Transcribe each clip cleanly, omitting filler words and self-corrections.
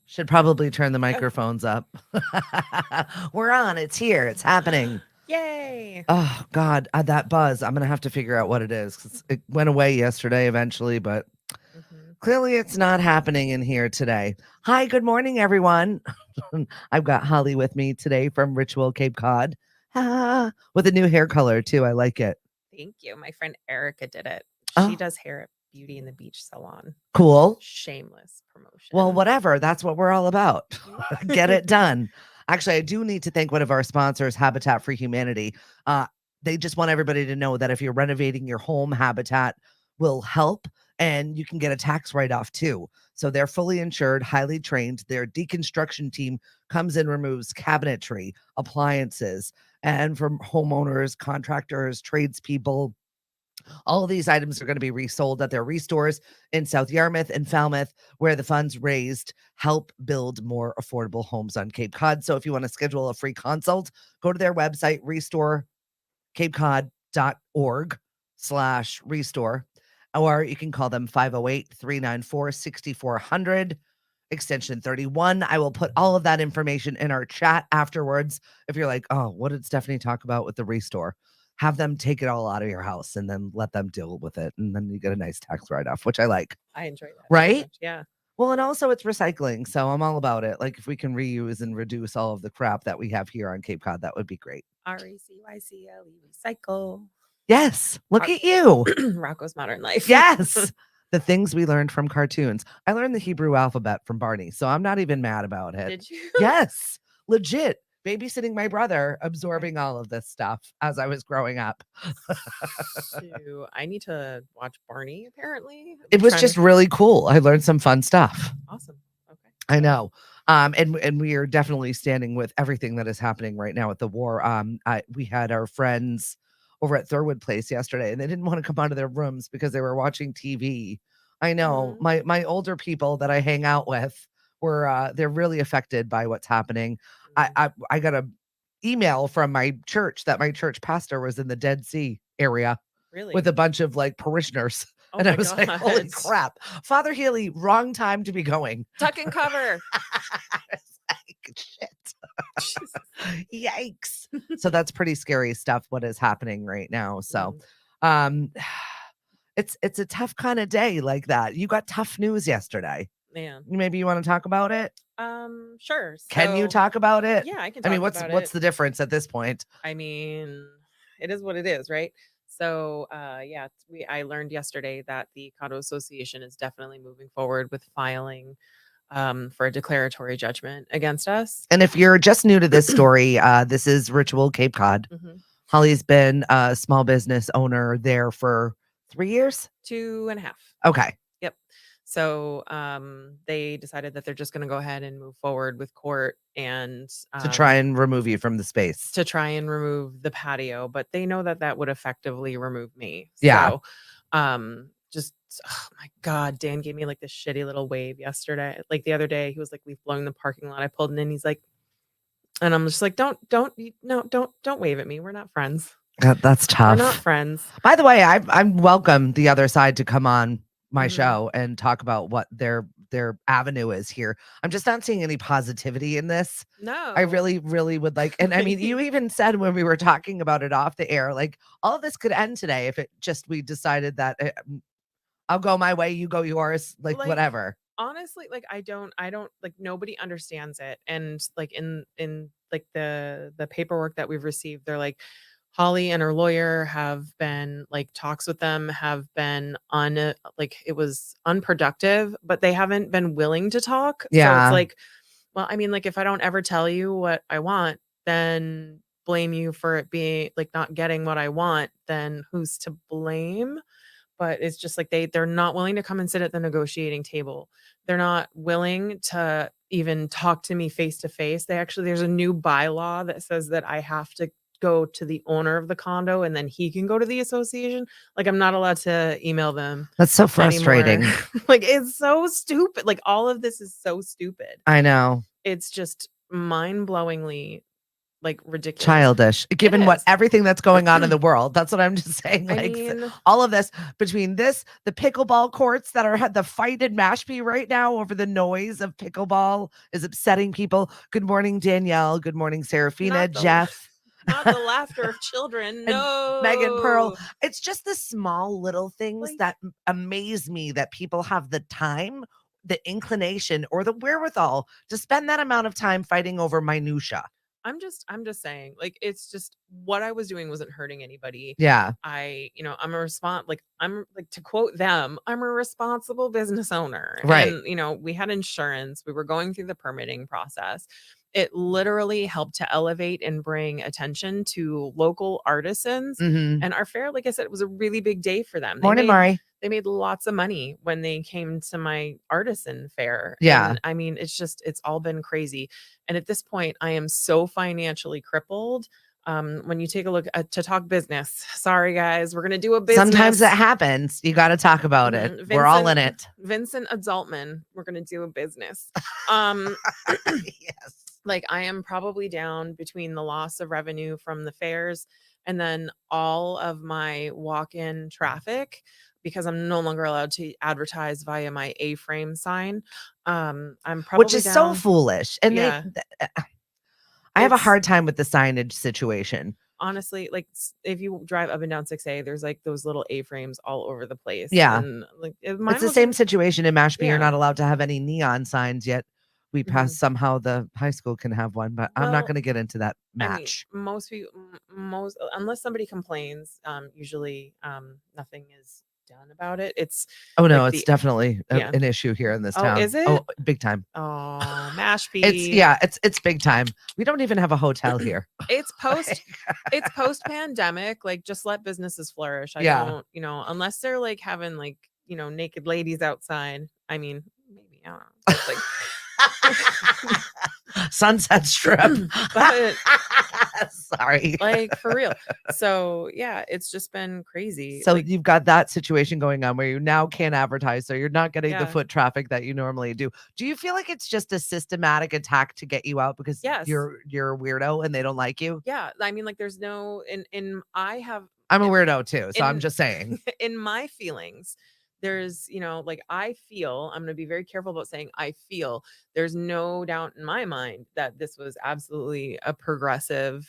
Should probably turn the microphones up. We're on. It's here. It's happening. Yay. Oh God, that buzz. I'm gonna have to figure out what it is 'cause it went away yesterday eventually, but hmm clearly it's not happening in here today. Hi, good morning, everyone. I've got Holly with me today from Ritual Cape Cod. With a new hair color too. I like it. Thank you. My friend Erica did it. She Oh, does hair at Beauty and the Beach Salon. cool. Shameless Well, promotion. whatever. That's what we're all about. Get Yeah. it done. Actually, I do need to thank one of our sponsors, Habitat for Humanity. Uh, they just want everybody to know that if you're renovating your home, Habitat will help and you can get a tax write off too. So they're fully insured, highly trained. Their deconstruction team comes and removes cabinetry, appliances, and from homeowners, contractors, tradespeople, all of these items are going to be resold at their restores in South Yarmouth and Falmouth, where the funds raised help build more affordable homes on Cape Cod. So if you want to schedule a free consult, go to their website, restorecapecod.org/restore, or you can call them 508-394-6400, extension 31. I will put all of that information in our chat afterwards. If you're like, oh, what did Stephanie talk about with the restore? Have them take it all out of your house and then let them deal with it. And then you get a nice tax write off, which I like. I enjoy that very Right? much. Yeah. Well, and also it's recycling. So I'm all about it. Like if we can reuse and reduce all of the crap that we have here on Cape Cod, that would be great. RECYCLE, recycle. Yes. Look at you. Rocco's Modern Life. Yes. The things we learned from cartoons. I learned the Hebrew alphabet from Barney, so I'm not even mad about it. Did you? Yes. Legit. Babysitting my brother, absorbing all of this stuff as I was growing up. I need to watch Barney, apparently. It was just really cool. I learned some fun stuff. Awesome. Okay. I know. And we are definitely standing with everything that is happening right now with the war. We had our friends over at Thurwood Place yesterday, and they didn't want to come out of their rooms because they were watching TV. I know my older people that I hang out with were they're really affected by what's happening. I got a email from my church that my church pastor was in the Dead Sea area Really? with a bunch of like parishioners. Oh And I my was like, holy God. crap. Father Healy, wrong time to be going. Tuck and cover. It's like, Jesus. shit. Yikes. So that's pretty scary stuff, what is happening right now. So um it's a tough kind of day like that. You got tough news yesterday. Man. Maybe you want to talk about it? Sure. Can you talk about it? Yeah, I can I talk mean, about what's it. the difference at this point? I mean, it is what it is, right? So, yeah, I learned yesterday that the Condo Association is definitely moving forward with filing for a declaratory judgment against us. And if you're just new to this story, this is Ritual Cape Cod. Mhm. Holly's been a small business owner there for 3 years? 2.5. Okay. Yep. So they decided that they're just going to go ahead and move forward with court and To try and remove you from the space. to try and remove the patio, but they know that that would effectively remove me. Yeah. So just oh my God, Dan gave me like this shitty little wave yesterday. Like the other day, he was like, we've blown the parking lot. I pulled in and he's like, and I'm just like, don't wave at me. We're not friends. That's tough. We're not friends. By the way, I'm welcome the other side to come on my Mhm. show and talk about what their avenue is here. I'm just not seeing any positivity in this. No. I really, really would like, and I mean, you even said when we were talking about it off the air, like all of this could end today if it just we decided that I'll go my way, you go yours, like whatever. Honestly, like I don't like nobody understands it. And like in like the paperwork that we've received, they're like Holly and her lawyer have been like talks with them have been like it was unproductive, but they haven't been willing to talk. So Yeah. it's like, well, I mean, like if I don't ever tell you what I want, then blame you for it being like not getting what I want, then who's to blame? But it's just like they're not willing to come and sit at the negotiating table. They're not willing to even talk to me face to face. There's a new bylaw that says that I have to go to the owner of the condo and then he can go to the association. Like I'm not allowed to email them. That's so frustrating. Like it's so stupid. Like all of this is so stupid. I know. It's just mind-blowingly like ridiculous. Childish, It given what is. everything that's going on in the world. That's what I'm just saying. I Like mean, all of this between this, the pickleball courts that are had the fight in Mashpee right now over the noise of pickleball is upsetting people. Good morning, Danielle. Good morning, Serafina, not the Jeff, not the laughter of children. and Megan Pearl. No. It's just the small little things Like that amaze me that people have the time, the inclination, or the wherewithal to spend that amount of time fighting over minutia. I'm just saying, like, it's just what I was doing wasn't hurting anybody. Yeah. I'm like, to quote them, I'm a responsible business owner. Right. And, we had insurance, we were going through the permitting process. It literally helped to elevate and bring attention to local artisans. Hmm. And our fair, like I said, it was a really big day for them. Morning, Mari. They made lots of money when they came to my artisan fair. Yeah. And I mean, it's all been crazy. And at this point, I am so financially crippled. When you take a look to talk business, sorry guys, we're gonna do a Sometimes that business. happens. You got to talk about it. We're all in it. Vincent Adultman, we're gonna do a business. Um, Yes. like I am probably down between the loss of revenue from the fairs and then all of my walk-in traffic because I'm no longer allowed to advertise via my A-frame sign. I'm Which probably is so down. foolish. And Yeah, I have a it's hard time with the signage situation. honestly like if you drive up and down 6A, there's like those little A-frames all over the place. Yeah. And like It's mine the was same situation in Mashpee. You're yeah. not allowed to have any neon signs yet. We Mhm. passed somehow the high school can have one, but I'm not Well, going to get into that I mean, match. most people, most unless somebody complains, usually nothing is done about it. It's Oh no, like it's the definitely yeah. an issue here in this Oh, is town. it? Oh, big time. Oh, It's Mashpee. yeah, it's big time. We don't even have a hotel here. It's post Like, it's post pandemic. Like just let businesses flourish. I yeah. don't, unless they're like having like, naked ladies outside. I mean, maybe I don't know. But like Sunset Strip. but Sorry. like for real. So yeah, it's just been crazy. So Like, you've got that situation going on where you now can't advertise, so you're not getting the yeah. foot traffic that you normally do. Do you feel like it's just a systematic attack to get you out because Yes. you're a weirdo and they don't like you? Yeah, I mean, like, there's no in I have I'm a in weirdo too, so I'm in just saying. in my feelings, there's, like, I feel I'm gonna be very careful about saying I feel. There's no doubt in my mind that this was absolutely a progressive,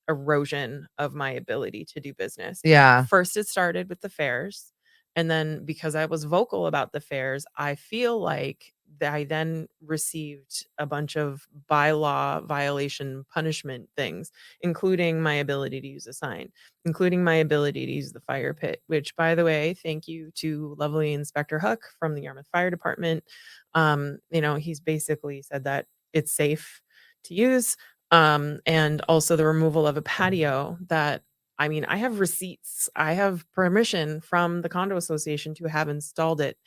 erosion of my ability to do business. Yeah. First, it started with the fairs, and then because I was vocal about the fairs, I feel like that I then received a bunch of bylaw violation punishment things, including my ability to use a sign, including my ability to use the fire pit, which, by the way, thank you to lovely Inspector Hook from the Yarmouth Fire Department. He's basically said that it's safe to use. And also the removal of a patio that I mean, I have receipts. I have permission from the condo association to have installed it.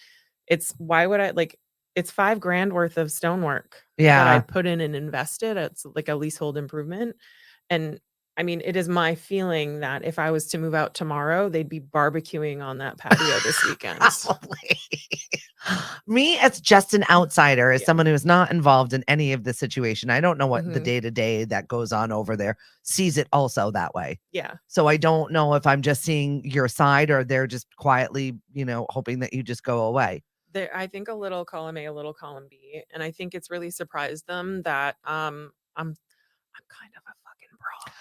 It's why would I like it's 5 grand worth of stonework that I Yeah. put in and invested. It's like a leasehold improvement. And I mean, it is my feeling that if I was to move out tomorrow, they'd be barbecuing on that patio this weekend. Probably. Me as just an outsider, as Yeah. someone who is not involved in any of the situation, I don't know what the Mhm. day to day that goes on over there sees it also that way. Yeah. So I don't know if I'm just seeing your side or they're just quietly, hoping that you just go away. I think a little column A, a little column B. And I think it's really surprised them that I'm kind of a fucking broad.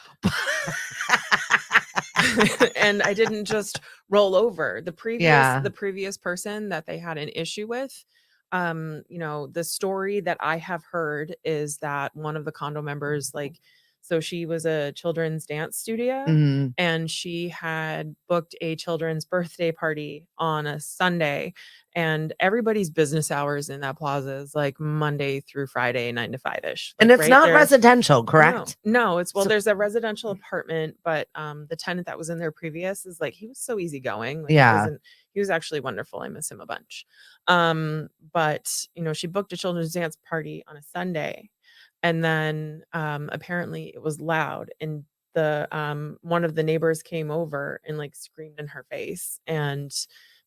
And I didn't just roll over. The previous Yeah. the previous person that they had an issue with, the story that I have heard is that one of the condo members, like, so she was a children's dance studio Mhm. and she had booked a children's birthday party on a Sunday, and everybody's business hours in that plaza is like Monday through Friday, 9 to 5 ish, And like it's right not there. residential, No, correct? no, it's well, So there's a residential apartment, but, the tenant that was in there previous is like, he was so easygoing, like, yeah. he was actually wonderful, I miss him a bunch. But, she booked a children's dance party on a Sunday, and then, apparently it was loud, and one of the neighbors came over and, like, screamed in her face, and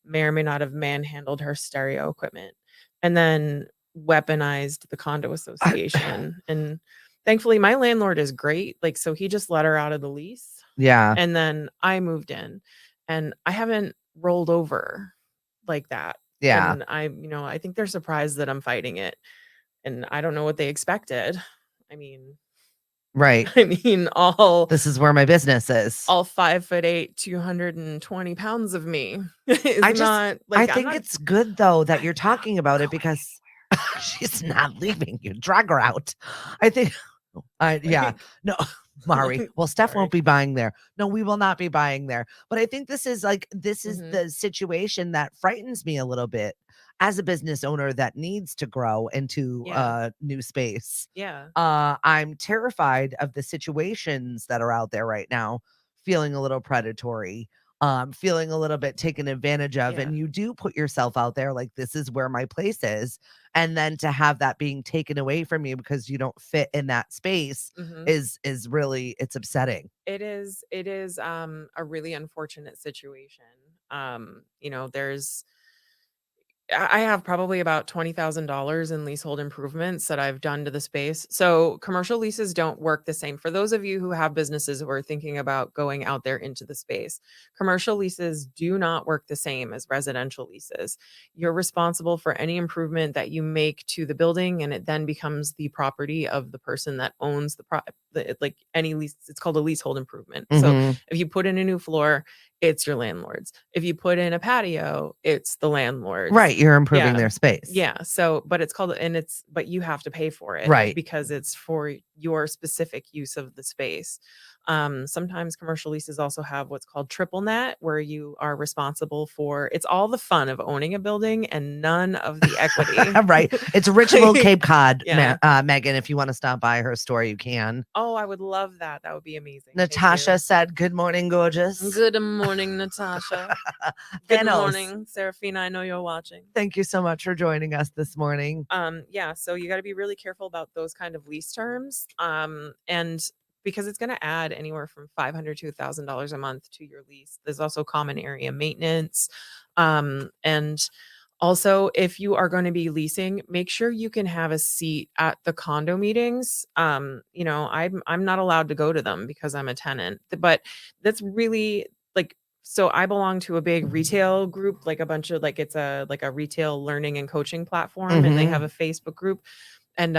may or may not have manhandled her stereo equipment, and then weaponized the condo association, and Thankfully, my landlord is great. Like, so he just let her out of the lease, Yeah. and then I moved in, and I haven't rolled over like that. Yeah. And I think they're surprised that I'm fighting it, and I don't know what they expected. I mean, Right. I mean, all This is where my business is. all 5'8", 220 pounds of me is I just not I like think it's good though that I'm you're not talking about it going because she's not leaving you. Drag her out. I think yeah. like No, Mari. Well, Steph won't sorry. be buying there. No, we will not be buying there. But I think this is Mhm. the situation that frightens me a little bit as a business owner that needs to grow into Yeah. a new space. Yeah. I'm terrified of the situations that are out there right now, feeling a little predatory, feeling a little bit taken advantage of. Yeah. And you do put yourself out there like this is where my place is. And then to have that being taken away from you because you don't fit in that space Mhm. is really it's upsetting. It is a really unfortunate situation. There's I have probably about $20,000 in leasehold improvements that I've done to the space. So commercial leases don't work the same. For those of you who have businesses who are thinking about going out there into the space, commercial leases do not work the same as residential leases. You're responsible for any improvement that you make to the building, and it then becomes the property of the person that owns like any lease. It's called a leasehold improvement. So Mhm. if you put in a new floor, it's your landlord's. If you put in a patio, it's the landlord's. Right, you're improving Yeah. their space. Yeah. So, but it's called, and but you have to pay for it Right. because it's for your specific use of the space. Sometimes commercial leases also have what's called triple net, where you are responsible for it's all the fun of owning a building and none of the equity. Right. It's Reachable Like, Cape Cod, yeah. Megan. If you want to stop by her store, you can. Oh, I would love that. That would be amazing. Thank Natasha you. said, "Good morning, gorgeous." Good morning, Natasha. Good Thanos, morning, Serafina. I know you're watching. thank you so much for joining us this morning. Yeah, so you got to be really careful about those kind of lease terms. And because it's going to add anywhere from $500 to $1,000 a month to your lease. There's also common area maintenance. And also, if you are going to be leasing, make sure you can have a seat at the condo meetings. I'm not allowed to go to them because I'm a tenant, but that's really like so I belong to a big retail group, like a bunch of like it's a like a retail learning and coaching platform, and they have Mhm. a Facebook group. And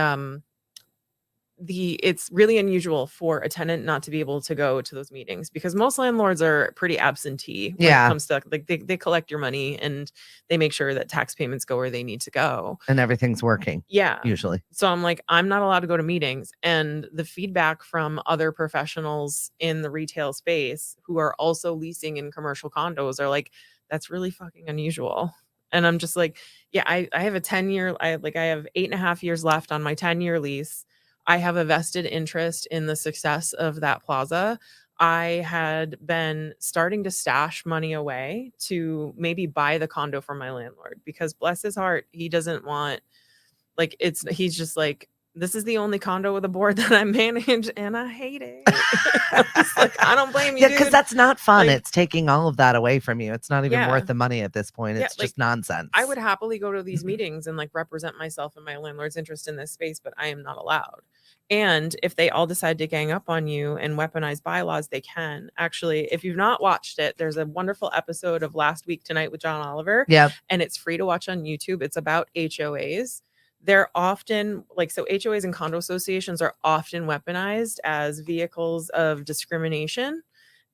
it's really unusual for a tenant not to be able to go to those meetings because most landlords are pretty absentee when it Yeah, comes to like they collect your money and they make sure that tax payments go where they need to go. and everything's working Yeah. usually. So I'm like, I'm not allowed to go to meetings. And the feedback from other professionals in the retail space who are also leasing in commercial condos are like, that's really fucking unusual. And I'm just like, yeah, I have a 10-year, I have 8.5 years left on my 10-year lease. I have a vested interest in the success of that plaza. I had been starting to stash money away to maybe buy the condo from my landlord because bless his heart, he doesn't want he's just like, this is the only condo with a board that I manage and I hate it. I'm just like, I don't blame you, Yeah, because dude. that's not fun. Like, It's taking all of that away from you. It's not even yeah. worth the money at this point. Yeah. It's Like just nonsense. I would happily go to these meetings and like represent myself and my landlord's interest in this space, but I am not allowed. And if they all decide to gang up on you and weaponize bylaws, they can. Actually, if you've not watched it, there's a wonderful episode of Last Week Tonight with John Oliver, Yep. and it's free to watch on YouTube. It's about HOAs. They're often so HOAs and condo associations are often weaponized as vehicles of discrimination.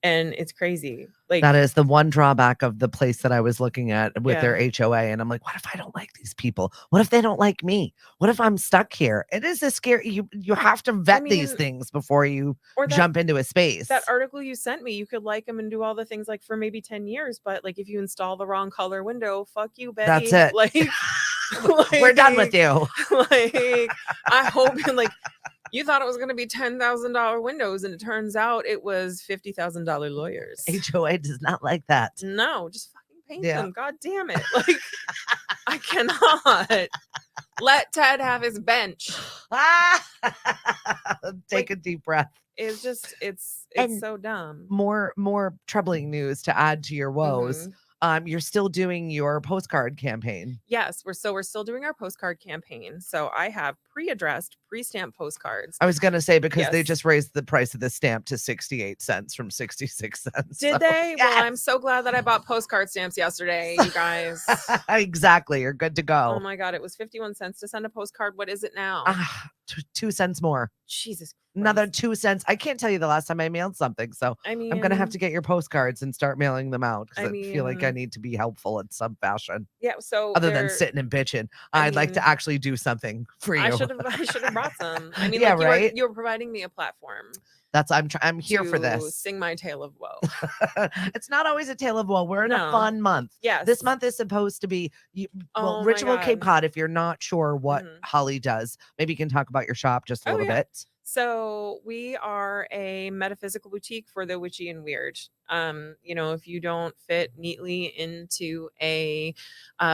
And it's crazy. Like, That is the one drawback of the place that I was looking at with their yeah. HOA. And I'm like, what if I don't like these people? What if they don't like me? What if I'm stuck here? It is a scary you have to I vet these mean, things before you or jump into a that space. article you sent me, you could like them and do all the things like for maybe 10 years, but like if you install the wrong color window, fuck you, That's Betty. it. Like, We're done with you. like I hope like you thought it was gonna be $10,000 windows, and it turns out it was $50,000 lawyers. HOA does not like that. No, just fucking paint Yeah. them. God damn it. Like I cannot let Ted have his bench. Take a deep breath. It's just it's And so dumb. more troubling news to add to your woes. Mhm. you're still doing your postcard campaign. Yes, we're still doing our postcard campaign. So I have pre-addressed, pre-stamped postcards. I was gonna say because they Yes. just raised the price of the stamp to 68 cents from 66 cents. So Did they? Well, I'm yes. so glad that I bought postcard stamps yesterday, you guys. Exactly. You're good to Oh go. my god, it was 51 cents to send a postcard. What is it now? Ah, 2 cents more. Jesus Another Christ. 2 cents. I can't tell you the last time I mailed something, so I I'm gonna have mean to get your postcards and start mailing them out because I I feel like I mean, need to be helpful in some fashion. yeah, so Other than there sitting and bitching, I I'd like to mean, actually do something for I you. should have I should have brought some. I mean, Yeah, like right. you were providing me a platform That's I'm here for to this. sing my tale of woe. It's not always a tale of woe. We're in a No. fun month. This Yes. month is supposed to be well, Oh my Ritual Cape god. Cod. If you're not sure what Mhm. Holly does, maybe you can talk about your shop just a Oh little yeah. bit. So we are a metaphysical boutique for the witchy and weird. If you don't fit neatly into a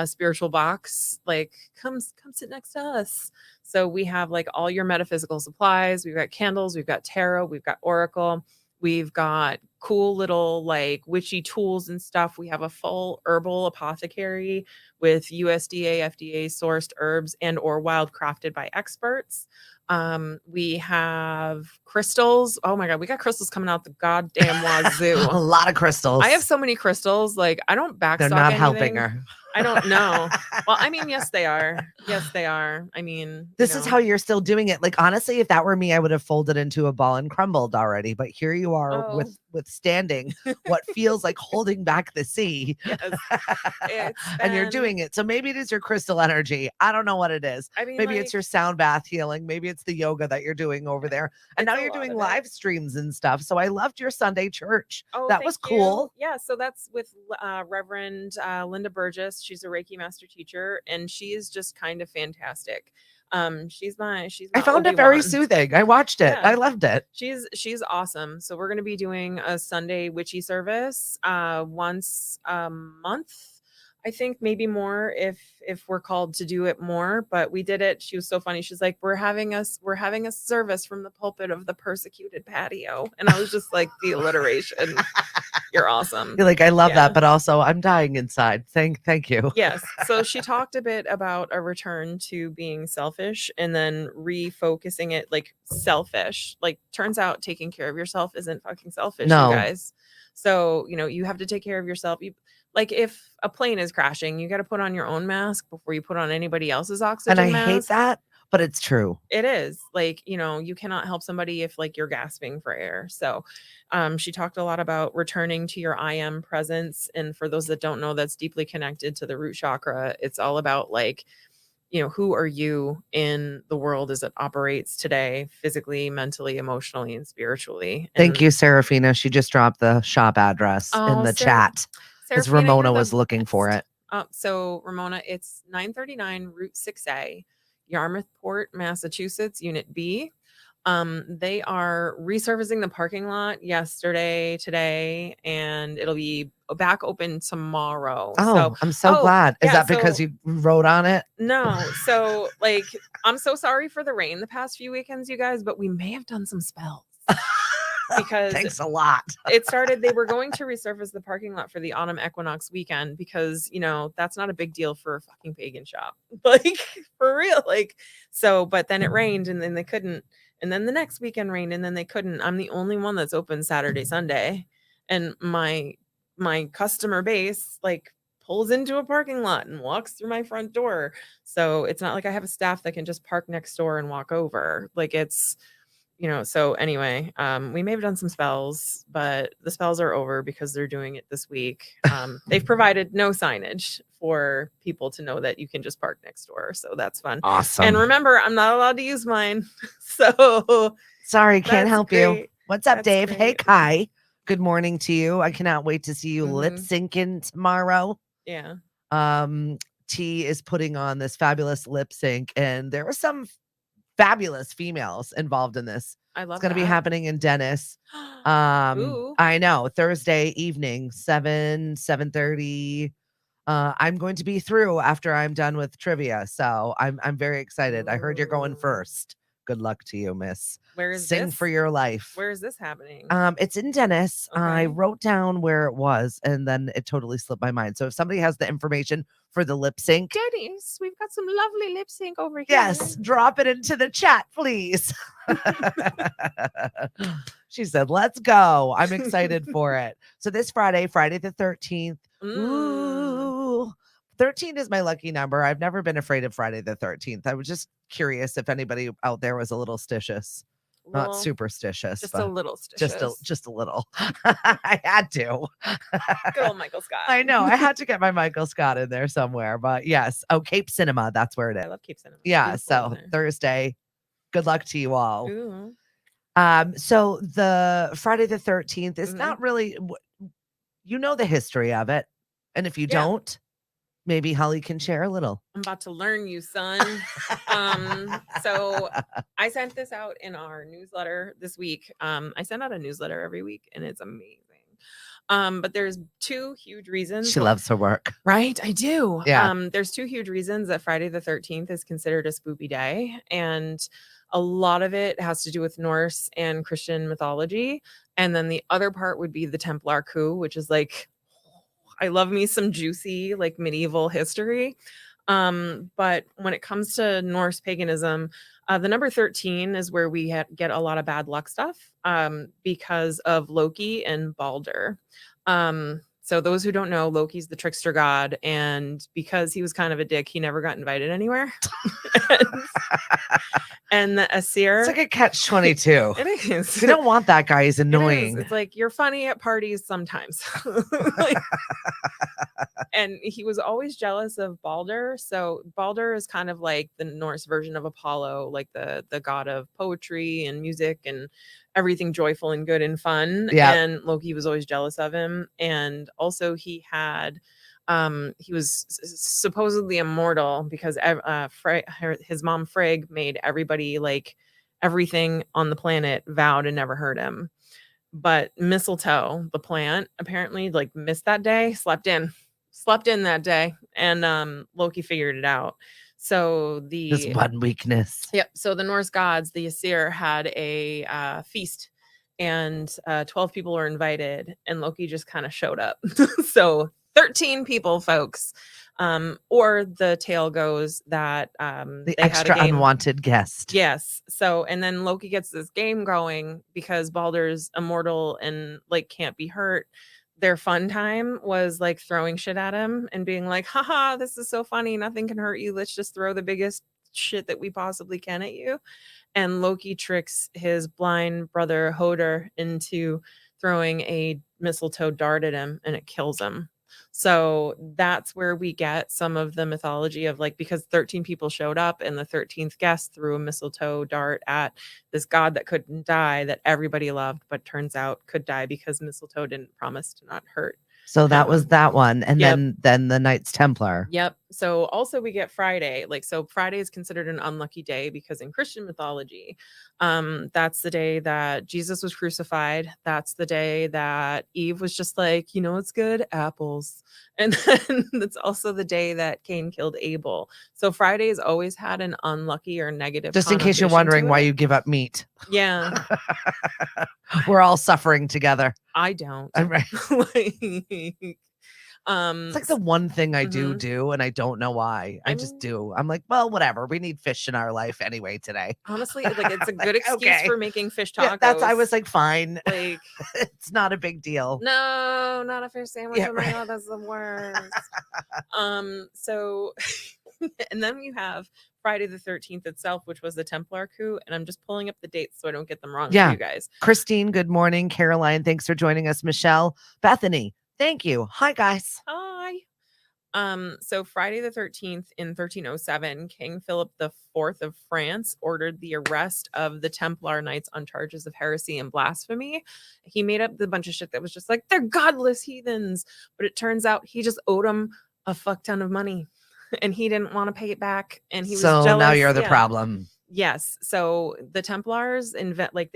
spiritual box, like come sit next to us. So we have like all your metaphysical supplies. We've got candles, we've got tarot, we've got oracle, we've got cool little like witchy tools and stuff. We have a full herbal apothecary with USDA, FDA sourced herbs and or wild crafted by experts. We have crystals. Oh my god, we got crystals coming out the goddamn wazoo. A lot of I have crystals. so many crystals. Like I don't They're backstock not helping anything. her. I don't know. Well, I mean, yes, they are. Yes, they are. I mean, This is how you're still doing it. Like honestly, if that were me, I would have folded into a ball and crumbled already. But here you are Oh, withstanding what feels like holding back the sea. yes. It's And you're been doing it. So maybe it is your crystal energy. I don't know what it is. I mean, Maybe it's like, your sound bath healing. Maybe it's the yoga that you're doing over there. And it's now a you're lot doing of it. live streams and stuff. So I loved your Sunday church. Oh, That thank was you. cool. Yeah, so that's with Reverend Linda Burgess. She's a Reiki master teacher, and she is just kind of fantastic. She's I my found it very Obi-Wan. soothing. I watched it. Yeah, I loved it. she's awesome. So we're gonna be doing a Sunday witchy service once a month. I think maybe more if we're called to do it more, but we did it. She was so funny. She's like, we're having a service from the pulpit of the persecuted patio. And I was just like, the alliteration. You're awesome. You're like, I love that, Yeah. but also I'm dying inside. Thank you. Yes. So she talked a bit about a return to being selfish and then refocusing it like selfish. Like, turns out taking care of yourself isn't fucking selfish, you No. guys. So, you have to take care of yourself. Like, if a plane is crashing, you got to put on your own mask before you put on anybody else's And oxygen I hate mask. that, but it's true. It is like, you cannot help somebody if like you're gasping for air. So, she talked a lot about returning to your I am presence. And for those that don't know, that's deeply connected to the root chakra. It's all about like, who are you in the world as it operates today, physically, mentally, emotionally, and spiritually. Thank And you, Serafina. She just dropped the shop address in oh, the chat because Serafina, you're Ramona the was looking for best. it. So Ramona, it's 939 Route 6A, Yarmouthport, Massachusetts, Unit B. They are resurfacing the parking lot yesterday, today, and it'll be back open tomorrow. So, Oh, I'm so glad. Is yeah, that because so you wrote on it? no, so like I'm so sorry for the rain the past few weekends, you guys, but we may have done some spells because Thanks a lot. they were going to resurface the parking lot for the autumn equinox weekend because that's not a big deal for a fucking pagan shop. Like, for real. Like, so but then it rained and then they couldn't, and then the next weekend rained and then they couldn't. I'm the only one that's open Saturday, Sunday, and my customer base like pulls into a parking lot and walks through my front door. So it's not like I have a staff that can just park next door and walk over. Like, it's so anyway, we may have done some spells, but the spells are over because they're doing it this week. They've provided no signage for people to know that you can just park next door. So that's fun. Awesome. And remember, I'm not allowed to use mine. So sorry, can't that's help you. great. What's up, That's Dave? Hey, great. Kai. Good morning to you. I cannot wait to see you lip Mhm. syncing tomorrow. Yeah. T is putting on this fabulous lip sync, and there were some fabulous females involved in this. I It's love going to be that. happening in Dennis. Ooh. I know, Thursday evening, 7:30. I'm going to be through after I'm done with trivia, so I'm very excited. I heard you're going Ooh. first. Good luck to you, miss. Where is Sing this? for your life. Where is this happening? It's in Dennis. I Okay. wrote down where it was and then it totally slipped my mind. So if somebody has the information for the lip sync, Dennis, we've got some lovely lip sync over here. yes, drop it into the chat, please. She said, let's go. I'm excited for it. So this Friday, Friday the 13th. Ooh, 13 is my lucky number. I've never been afraid of Friday the 13th. I was just curious if anybody out there was a little stitious. Not Well, superstitious, just a but little just a stitious. just a little. I had to. Good old Michael Scott. I know. I had to get my Michael Scott in there somewhere, but yes. Oh, Cape Cinema. That's where it I is. love Cape Cinema. Yeah. Beautiful over So there. Thursday. Good luck to you all. Ooh. So the Friday the 13th is Mhm. not really you know the history of it. And if you Yeah. don't, maybe Holly can share a little. I'm about to learn you, son. So I sent this out in our newsletter this week. I send out a newsletter every week and it's amazing. But there's two huge reasons. She loves her work. Right, I do. Yeah. There's two huge reasons that Friday the 13th is considered a spoopy day. And a lot of it has to do with Norse and Christian mythology. And then the other part would be the Templar coup, which is like, I love me some juicy, like medieval history. But when it comes to Norse paganism, the number 13 is where we get a lot of bad luck stuff because of Loki and Balder. So those who don't know, Loki's the trickster god, and because he was kind of a dick, he never got invited anywhere. and the Aesir, It's like a catch 22. it is. We don't want that guy. He's It is. annoying. It's like you're funny at parties sometimes. Like, and he was always jealous of Balder. So Balder is kind of like the Norse version of Apollo, like the god of poetry and music and everything joyful and good and fun. Yeah. And Loki was always jealous of him. And also he was supposedly immortal because his mom Frigg made everybody, like everything on the planet, vow to never hurt him. But mistletoe, the plant, apparently like missed that day, slept in that day, and Loki figured it out. So His one weakness. Yep. So the Norse gods, the Aesir, had a feast, and 12 people were invited, and Loki just kind of showed up. So 13 people, folks. Or the tale goes that The they had extra a game. unwanted guest. Yes. So, and then Loki gets this game going because Balder's immortal and like can't be hurt. Their fun time was like throwing shit at him and being like, haha, this is so funny. Nothing can hurt you. Let's just throw the biggest shit that we possibly can at you. And Loki tricks his blind brother Hoder into throwing a mistletoe dart at him, and it kills him. So that's where we get some of the mythology of like, because 13 people showed up and the 13th guest threw a mistletoe dart at this god that couldn't die, that everybody loved, but turns out could die because mistletoe didn't promise to not hurt. So that was that one. And Yep. then the Knights Templar. Yep. So also we get Friday. Like, so Friday is considered an unlucky day because in Christian mythology, that's the day that Jesus was crucified. That's the day that Eve was just like, you know what's good? Apples. And then that's also the day that Cain killed Abel. So Friday's always had an unlucky or negative. Just in case you're wondering why you give up meat. Yeah. We're all suffering together. I don't. I'm right. It's like the one thing I do, and I don't know why. I just do. I'm like, well, whatever. We need fish in our life anyway today. Honestly, like it's a good excuse for making fish tacos. Yeah, I was like, fine. Like, it's not a big deal. No, not a fish sandwich. Yeah, oh my right. god, that's the worst. So and then you have Friday the 13th itself, which was the Templar coup. And I'm just pulling up the dates so I don't get them wrong for you guys. Christine, good morning. Caroline, thanks for joining us. Michelle, Bethany, thank you. Hi, guys. Hi. So Friday the 13th in 1307, King Philip IV of France ordered the arrest of the Templar Knights on charges of heresy and blasphemy. He made up the bunch of shit that was just like, they're godless heathens. But it turns out he just owed them a fuck ton of money and he didn't want to pay it back. And he was jealous. Now you're the problem. Yes. So the Templars they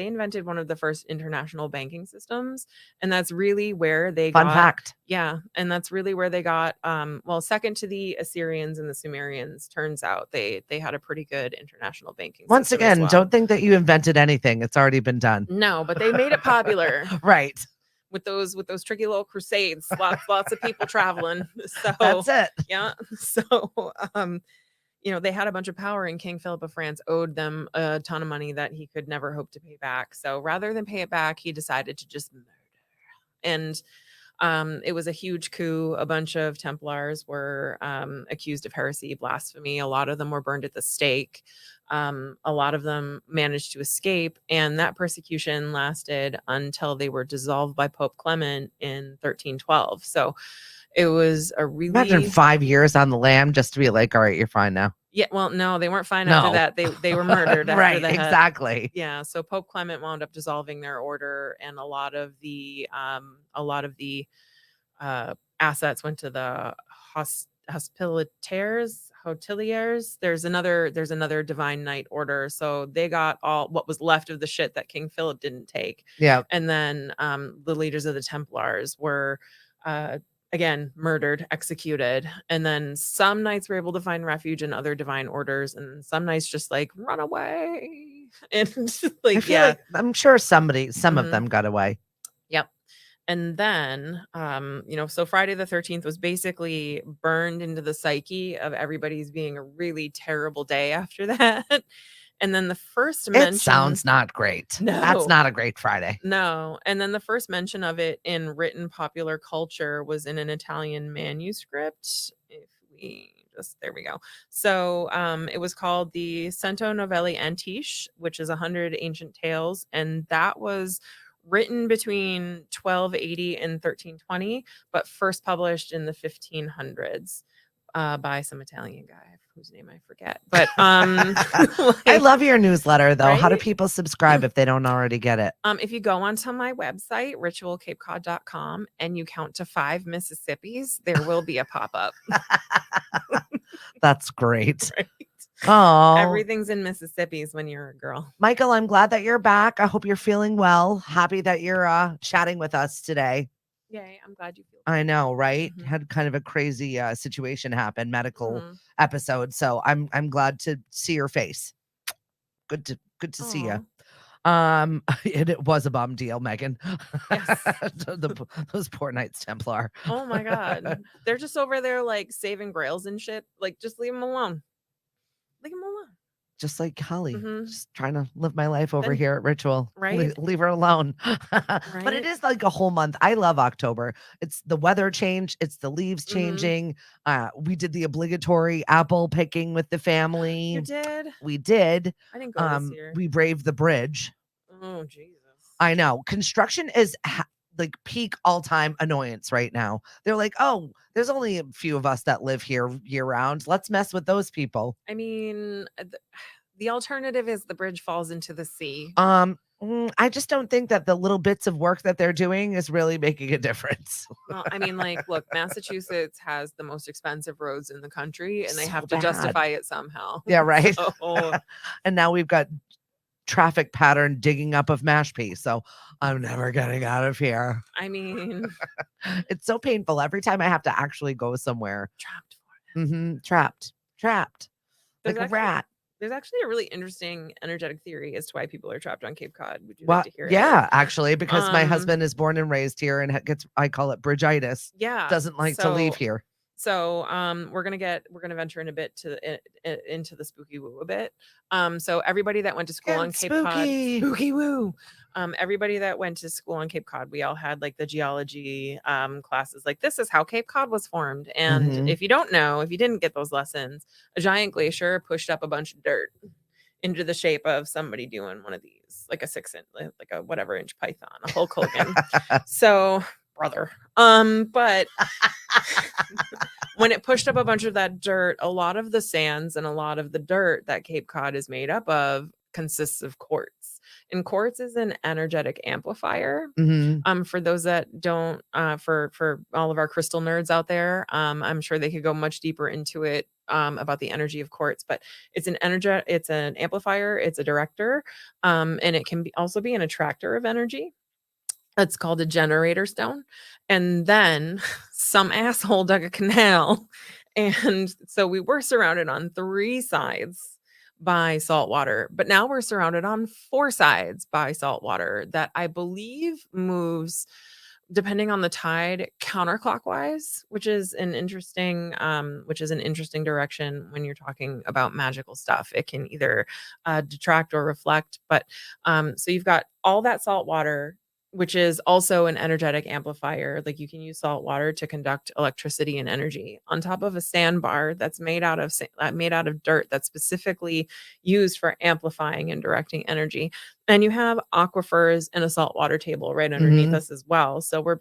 invented one of the first international banking systems, and that's really where they Fun got fact. yeah, and that's really where they got well, second to the Assyrians and the Sumerians, turns out they had a pretty good international banking Once system as again, well. don't think that you invented anything. It's already been done. No, but they made it popular Right. with those tricky little crusades, lots of people traveling. So, That's it. yeah. So, they had a bunch of power, and King Philip of France owed them a ton of money that he could never hope to pay back. So rather than pay it back, he decided to just murder. And it was a huge coup. A bunch of Templars were accused of heresy, blasphemy. A lot of them were burned at the stake. A lot of them managed to escape, and that persecution lasted until they were dissolved by Pope Clement in 1312. So it was a Imagine really 5 years on the lam just to be like, all right, you're fine now. yeah. Well, no, they weren't fine after No. that. They were murdered after Right. that. Exactly. Yeah, so Pope Clement wound up dissolving their order, and a lot of the assets went to the hoteliers. There's another divine knight order, so they got all what was left of the shit that King Philip didn't take. Yeah. And then the leaders of the Templars were uh, again murdered, executed, and then some knights were able to find refuge in other divine orders, and some knights just like run away. And I like feel yeah. like I'm sure some of Mhm. them got away. Yep. And then, so Friday the 13th was basically burned into the psyche of everybody's being a really terrible day after that. And then the first It mention, sounds not great. That's no, not a great Friday. no. And then the first mention of it in written popular culture was in an Italian manuscript. If we just, there we go. So it was called the Cento Novelli Antiche, which is 100 ancient tales. And that was written between 1280 and 1320, but first published in the 1500s by some Italian guy whose name I forget. But I love your newsletter, though. How do right? people subscribe if they don't already get it? If you go onto my website, ritualcapecod.com, and you count to 5 Mississippis, there will be a pop-up. That's great. Right? Oh, Everything's in Mississippi's when you're a girl. Michael, I'm glad that you're back. I hope you're feeling well. Happy that you're chatting with us today. Yay, I'm glad you feel I know, right? Mhm. Had kind of a crazy situation happen, medical Mhm. episode. So I'm glad to see your face. Good to see you. Aw. And it was a bum deal, Megan. Yes. Those poor Knights Templar. Oh my god. They're just over there like saving grails and shit. Like just leave them alone. Leave them alone. Just like Holly, Mhm. just trying to live my life over Then here at Ritual. right? Leave her alone. But it Right? is like a whole month. I love October. It's the weather change, it's the leaves Mhm. changing. We did the obligatory apple picking with the You family. did? We did. I didn't go this year. We braved the bridge. Oh, Jesus. I know. Construction is like peak all-time annoyance right now. They're like, "Oh, there's only a few of us that live here year round. Let's mess with those people." I mean, the alternative is the bridge falls into the sea. I just don't think that the little bits of work that they're doing is really making a difference. Well, I mean, like, look, Massachusetts has the most expensive roads in the country, and they So have to bad. justify it somehow. Yeah, right. So, And now we've got traffic pattern digging up of Mashpee. So I'm never getting out of here. I mean, It's so painful every time I have to actually go somewhere. trapped for it. Trapped There's like a actually rat. there's actually a really interesting energetic theory as to why people are trapped on Cape Cod. Would you Well, like to hear it? yeah, actually, because my Um, husband is born and raised here and gets, I call it bridgeitis, yeah. doesn't like to leave here. So we're gonna venture in a bit into the spooky woo a bit. So everybody that went to school on It's Cape Cod, spooky. spooky woo. Everybody that went to school on Cape Cod, we all had like the geology classes. Like this is how Cape Cod was formed. And Mhm. if you don't know, if you didn't get those lessons, a giant glacier pushed up a bunch of dirt into the shape of somebody doing one of these, like a 6-inch, like a whatever inch python, a Hulk Hogan. So brother, but when it pushed up a bunch of that dirt, a lot of the sands and a lot of the dirt that Cape Cod is made up of consists of quartz. And quartz is an energetic amplifier. Mhm. For those that don't, for all of our crystal nerds out there, I'm sure they could go much deeper into it, about the energy of quartz. But it's an amplifier, it's a director, and it can also be an attractor of energy. It's called a generator stone. And then some asshole dug a canal. And so we were surrounded on 3 sides by salt water, but now we're surrounded on 4 sides by salt water that I believe moves, depending on the tide, counterclockwise, which is an interesting direction when you're talking about magical stuff. It can either detract or reflect, but so you've got all that salt water, which is also an energetic amplifier. Like, you can use salt water to conduct electricity and energy on top of a sandbar that's made out of dirt that's specifically used for amplifying and directing energy. And you have aquifers and a saltwater table right underneath Mhm. us as well. So we're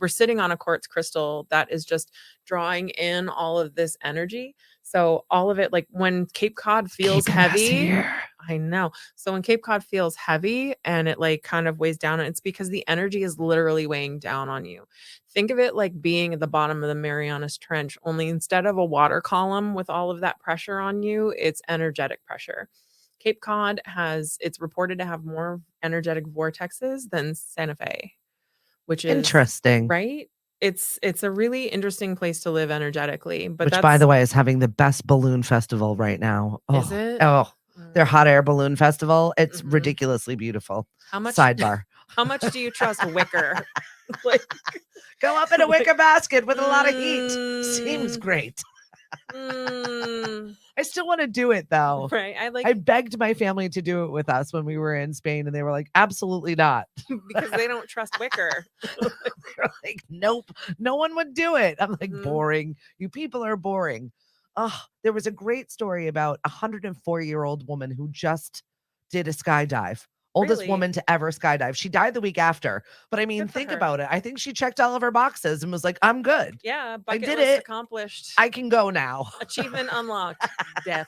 sitting on a quartz crystal that is just drawing in all of this energy. So all of it, like when Cape Cod feels Keeping us heavy, here. I know. So when Cape Cod feels heavy and it like kind of weighs down, it's because the energy is literally weighing down on you. Think of it like being at the bottom of the Marianas Trench, only instead of a water column with all of that pressure on you, it's energetic pressure. Cape Cod it's reported to have more energetic vortexes than Santa Fe, which is Interesting. right. It's a really interesting place to live energetically, but Which, by that's the way, is having the best balloon festival right now. is Oh, it? oh, their hot Mm, air balloon festival. It's mhm. ridiculously beautiful. How much Sidebar. how much do you trust Wicker? Like Go up in a like, wicker basket with a lot of heat. Seems mm, great. mm, I still want to do it though. right, I I like begged my family to do it with us when we were in Spain, and they were like, absolutely not. because they don't trust Wicker. They're like, nope, no one would do it. I'm like, Mhm. boring. You people are boring. Oh, there was a great story about a 104-year-old woman who just did a skydive. Oldest Really? woman to ever skydive. She died the week after. But I mean, Good for think her. about it. I think she checked all of her boxes and was like, I'm good. Yeah, I bucket did list it. accomplished. I can go now. Achievement unlocked. Death.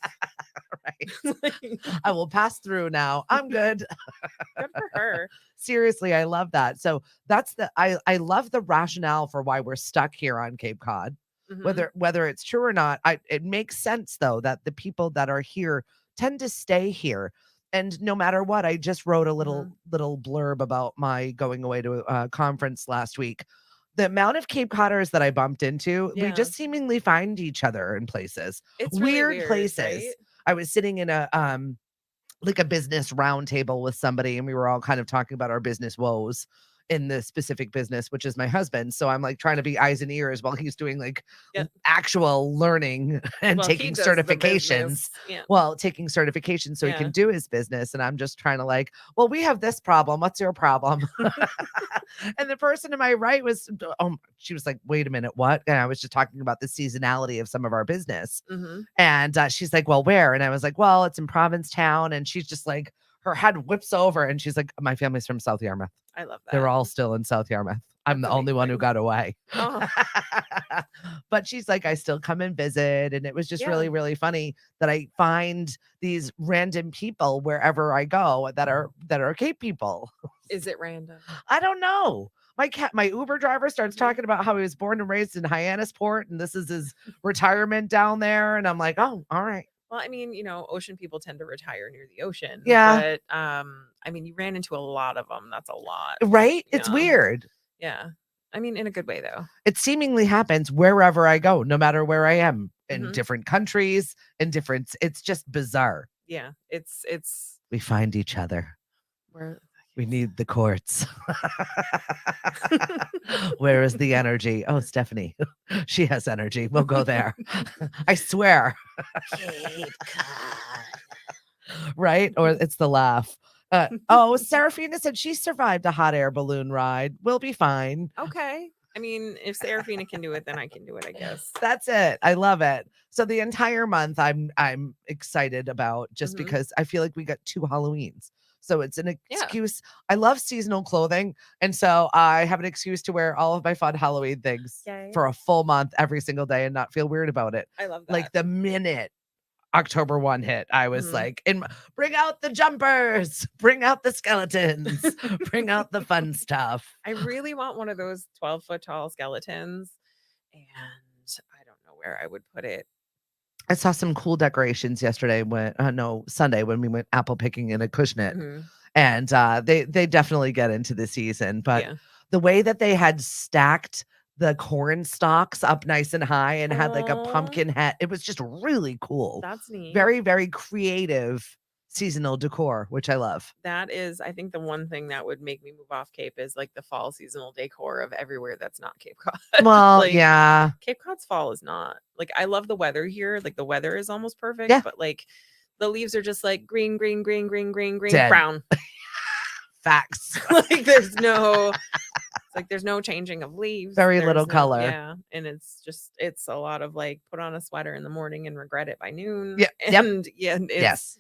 Right. Like, I will pass through now. I'm good. good for her. Seriously, I love that. So that's I love the rationale for why we're stuck here on Cape Cod. Mhm, Whether it's true or not, it makes sense though that the people that are here tend to stay here. And no matter what, I just wrote a mhm. little blurb about my going away to a conference last week. The amount of Cape Codders that I bumped into, we Yeah. just seemingly find each other in places, It's really weird weird, right? places. I was sitting in a like a business roundtable with somebody, and we were all kind of talking about our business woes in the specific business, which is my husband. So I'm like trying to be eyes and ears while he's doing like Yep. actual learning and Well, he taking does the certifications. business. Yeah. Well, taking certifications so he can Yeah. do his business. And I'm just trying to like, well, we have this problem. What's your problem? And the person to my right was, she was like, wait a minute, what? And I was just talking about the seasonality of some of our business. Mhm. And she's like, well, where? And I was like, well, it's in Provincetown. And she's just like, her head whips over and she's like, my family's from South Yarmouth. I love They're that. all still in South Yarmouth. I'm That's the only one who amazing. got away. Oh, But she's like, I still come and visit. And it was just yeah. really, really funny that I find these random people wherever I go that are Cape people. Is it random? I don't know. My Uber driver starts Mhm. talking about how he was born and raised in Hyannisport and this is his retirement down there. And I'm like, oh, all right. Well, I mean, ocean people tend to retire near the ocean, Yeah. but, I mean, you ran into a lot of them. That's a lot. Right? It's Yeah. weird. Yeah. I mean, in a good way, though. It seemingly happens wherever I go, no matter where I am, in Mhm. different countries, in different it's just bizarre. Yeah. It's We find each other. where We need the courts. Where is the energy? Oh, Stephanie. She has energy. We'll go there. I swear. Cape Cod. Right? Or it's the laugh. Oh, Serafina said she survived a hot air balloon ride. We'll be fine. Okay. I mean, if Serafina can do it, then I can do it, I guess. That's it. I love it. So the entire month I'm excited about just Mhm. because I feel like we got 2 Halloweens. So it's an Yeah. excuse. I love seasonal clothing, and so I have an excuse to wear all of my fun Halloween things Yay. for a full month every single day and not feel weird about it. I love Like that. the minute October 1 hit, I was Mhm. like, bring out the jumpers, bring out the skeletons, bring out the fun stuff. I really want one of those 12-foot tall skeletons, and I don't know where I would put it. I saw some cool decorations yesterday when no, Sunday when we went apple picking in a Cushnet. Mhm. And they definitely get into the season, but Yeah. the way that they had stacked the corn stalks up nice and high and had like a Oh, pumpkin hat, it was just really cool. that's neat. Very, very creative seasonal decor, which I love. That is, I think, the one thing that would make me move off Cape is, like, the fall seasonal decor of everywhere that's not Cape Cod. Well, Like, yeah. Cape Cod's fall is not like, I love the weather here, like, the weather is almost perfect, Yeah. but, like, the leaves are just, like, green, green, green, green, green, green, Dead. brown. Facts. Like, there's no changing of leaves. Very There's little no color. yeah, and it's a lot of, like, put on a sweater in the morning and regret it by noon, Yep. Yep. and, yeah, it's, Yes.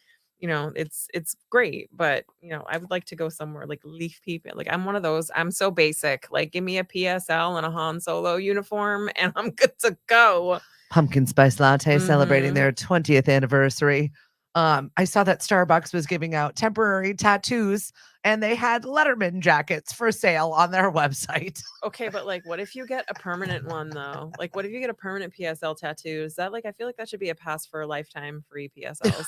it's great, but, I would like to go somewhere, like, leaf peeping, like, I'm one of those, I'm so basic, like, give me a PSL and a Han Solo uniform, and I'm good to go. Pumpkin spice latte celebrating Mhm. their 20th anniversary. I saw that Starbucks was giving out temporary tattoos and they had Letterman jackets for sale on their website. Okay, but, like, what if you get a permanent one, though? Like, what if you get a permanent PSL tattoo? Is that, like, I feel like that should be a pass for a lifetime free PSLs.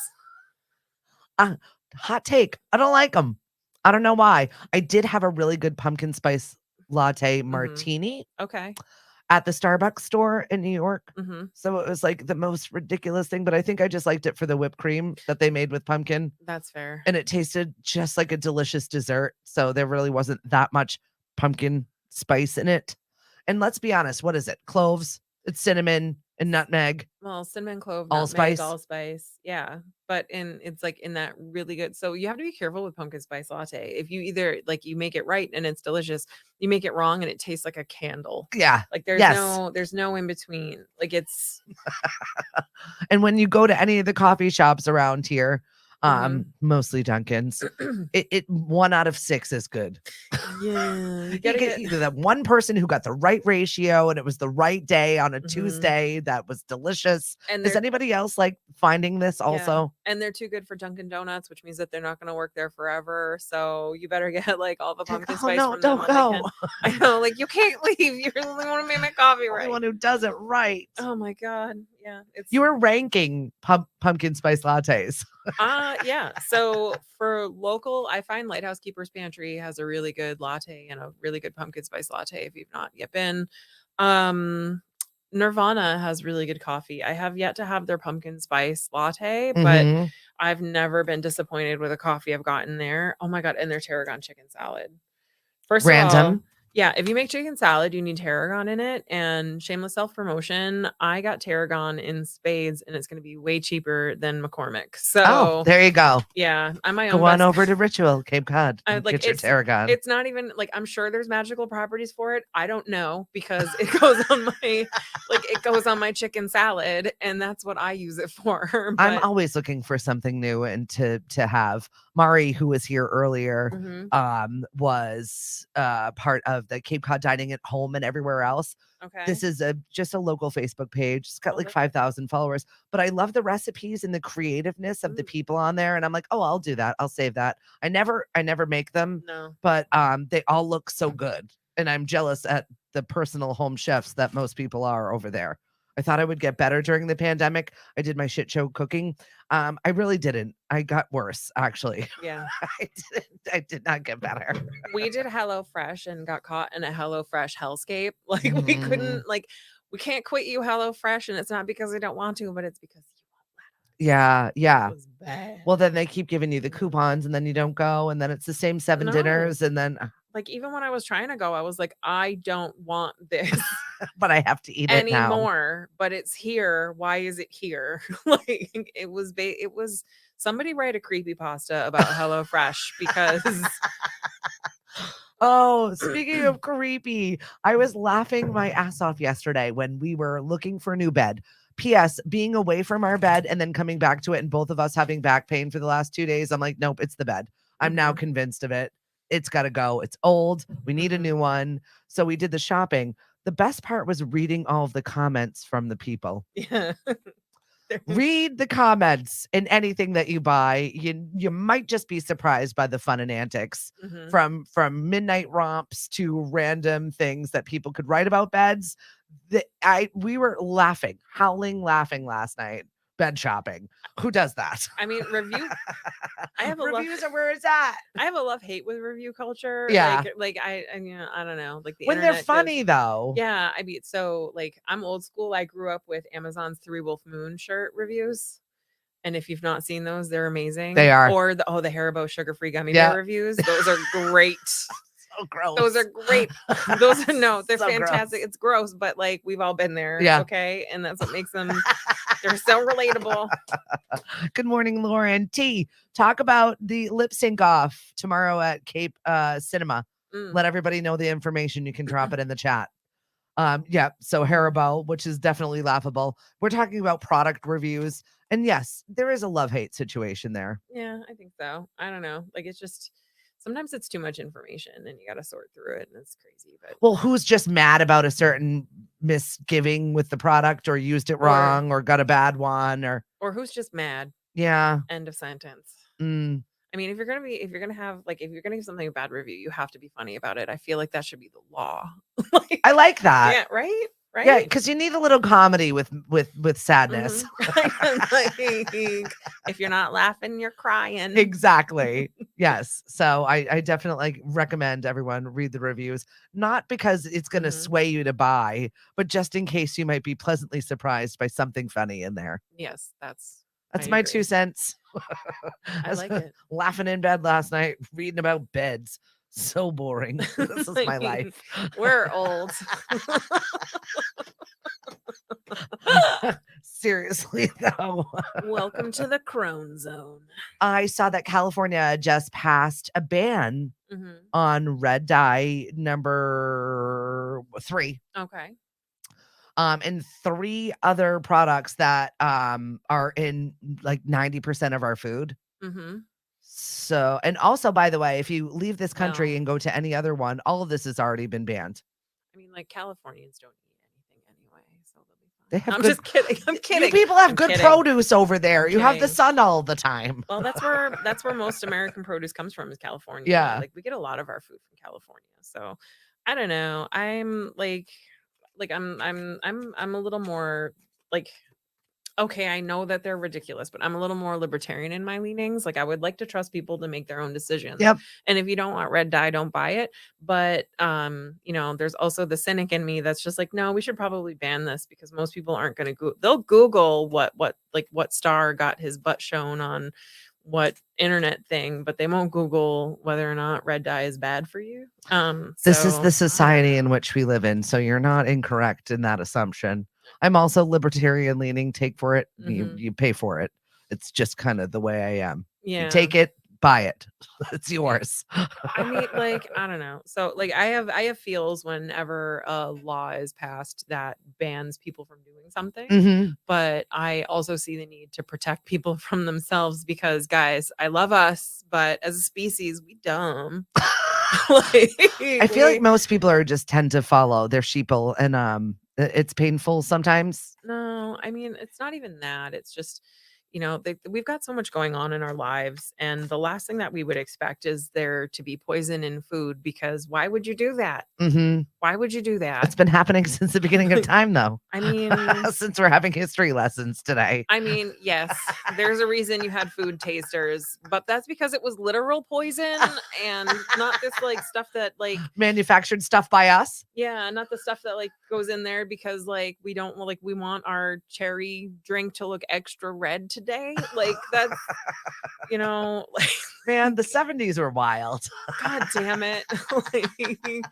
Uh, hot take. I don't like them. I don't know why. I did have a really good pumpkin spice latte Mhm. martini Okay. at the Starbucks store in New York. Mhm. So it was like the most ridiculous thing, but I think I just liked it for the whipped cream that they made with pumpkin. That's fair. And it tasted just like a delicious dessert. So there really wasn't that much pumpkin spice in it. And let's be honest, what is it? Cloves, it's cinnamon and nutmeg, Well, cinnamon, clove, nutmeg, allspice. allspice, yeah, but it's, like, in that really good, so you have to be careful with pumpkin spice latte. If you either, like, you make it right and it's delicious, you make it wrong and it tastes like a candle. Yeah. Like, Yes. there's no in between. Like, it's And when you go to any of the coffee shops around here, mhm. mostly Dunkin's, it 1 out of 6 is good. Yeah, you You gotta get get either that one person who got the right ratio and it was the right day on a mhm, Tuesday that was delicious. and Is they're anybody else, like, finding this yeah, also? and they're too good for Dunkin' Donuts, which means that they're not gonna work there forever, so you better get, like, all the Like, pumpkin "Oh, spice no, from them don't while they go." can. I know, like, you can't leave, you're the only one who made my coffee Only right. one who does it right. Oh my god, yeah, You were ranking pumpkin spice lattes. yeah, so for local, I find Lighthouse Keeper's Pantry has a really good latte and a really good pumpkin spice latte if you've not yet been. Um, Nirvana has really good coffee. I have yet to have their pumpkin spice latte, but Mhm. I've never been disappointed with a coffee I've gotten there. Oh my god, and their tarragon chicken salad. First of all, Random. yeah, if you make chicken salad, you need tarragon in it, and shameless self-promotion, I got tarragon in spades, and it's gonna be way cheaper than McCormick. Oh, So, there you go. yeah, I'm my Go own on best over to Ritual, Cape Cod, I and like, get your tarragon. it's not even like, I'm sure there's magical properties for it. I don't know because it goes on my it goes on my chicken salad, and that's what I use it for, I'm but always looking for something new and to have. Mari, who was here earlier, mhm, was part of the Cape Cod Dining at Home and everywhere else. okay. This is just a local Facebook page. It's got Oh, like that's nice. 5,000 followers, but I love the recipes and the creativeness of the Mm, people on there. And I'm like, oh, I'll do that. I'll save that. I never make them, no. but they all look so good. And I'm jealous at the personal home chefs that most people are over there. I thought I would get better during the pandemic. I did my shit show cooking. I really didn't. I got worse, actually. Yeah. I did not get better. We did HelloFresh and got caught in a HelloFresh hellscape. Like, we Mhm. couldn't we can't quit you HelloFresh, and it's not because we don't want to, but it's because you won't Yeah, let yeah. us. It was bad. Well, then they keep giving you the coupons and then you don't go, and then it's the same 7 No. dinners, and then, Like, even when I was trying to go, I was like, "I don't want this but I have to eat it now. anymore, but it's here. Why is it here?" It was somebody write a creepypasta about HelloFresh because Oh, speaking of creepy, I was laughing my ass off yesterday when we were looking for a new bed. PS, being away from our bed and then coming back to it, and both of us having back pain for the last 2 days, I'm like, "Nope, it's the bed." I'm now Mhm, convinced of it. It's gotta go. It's old. We need a mhm. new one. So we did the shopping. The best part was reading all of the comments from the people. Yeah. Read the comments in anything that you buy. You might just be surprised by the fun and antics Mhm. from midnight romps to random things that people could write about beds. We were laughing, howling laughing last night. Bed shopping. Who does that? I mean, I have a love Reviews are where it's at. I have a love-hate with review culture. Yeah. I don't know, like the When they're internet just funny though. yeah, I mean, so like I'm old school. I grew up with Amazon's Three Wolf Moon shirt reviews. And if you've not seen those, they're amazing. They are. Or the Haribo sugar-free gummy Yeah. bear reviews. Those are great. So gross. Those are great. Those are they're So fantastic. gross. It's gross, but like we've all been there. Yeah. Okay. And that's what makes them they're so relatable. Good morning, Lauren. T, talk about the lip sync off tomorrow at Cape Cinema. Mm. Let everybody know the information. You can drop it in the chat. Yeah, so Haribo, which is definitely laughable. We're talking about product reviews. And yes, there is a love-hate situation there. Yeah, I think so. I don't know. Like it's just sometimes it's too much information and you got to sort through it and it's crazy. But Well, who's just mad about a certain misgiving with the product or used it wrong or got a bad one or who's just mad? Yeah. End of sentence. Mm. I mean, if you're gonna give something a bad review, you have to be funny about it. I feel like that should be the law. I like that. Yeah, right? Right? Yeah, because you need a little comedy with sadness. Like, if you're not laughing, you're crying. Exactly. Yes. So I definitely recommend everyone read the reviews, not because it's going to sway you to buy, but just in case you might be pleasantly surprised by something funny in there. Yes, that's my 2 cents. I like it. Laughing in bed last night, reading about beds. So boring. This is my life. We're old. Seriously, though. Welcome to the Crone Zone. I saw that California just passed a ban on red dye number 3. Okay. And 3 other products that are in like 90% of our food. So, and also, by the way, if you leave this country and go to any other one, all of this has already been banned. I mean, like Californians don't eat anything anyway, so they'll be fine. They have I'm just kidding. I'm kidding. You people have good produce over there. You have the sun all the time. Well, that's where most American produce comes from is California. Yeah. Like we get a lot of our food from California. So I don't know. I'm I'm a little more like okay, I know that they're ridiculous, but I'm a little more libertarian in my leanings. Like I would like to trust people to make their own decisions. Yep. And if you don't want red dye, don't buy it. But you know, there's also the cynic in me that's just like, no, we should probably ban this because most people aren't going to they'll Google what star got his butt shown on what internet thing, but they won't Google whether or not red dye is bad for you. This is the society in which we live in, so you're not incorrect in that assumption. I'm also libertarian leaning. Take for it, you pay for it. It's just kind of the way I am. Yeah. You take it, buy it. It's yours. I mean, like, I don't know. So like I have feels whenever a law is passed that bans people from doing something. But I also see the need to protect people from themselves because guys, I love us, but as a species, we dumb. I feel like most people are just tend to follow their sheeple and it's painful sometimes. No, I mean, it's not even that. It's just, you know, we've got so much going on in our lives. And the last thing that we would expect is there to be poison in food because why would you do that? Why would you do that? It's been happening since the beginning of time, though. I mean, since we're having history lessons today. I mean, yes, there's a reason you had food tasters, but that's because it was literal poison and not this like stuff that like manufactured stuff by us. Yeah, not the stuff that like goes in there because like we want our cherry drink to look extra red today. Like that's you know, like man, the 70s were wild. God damn it. Like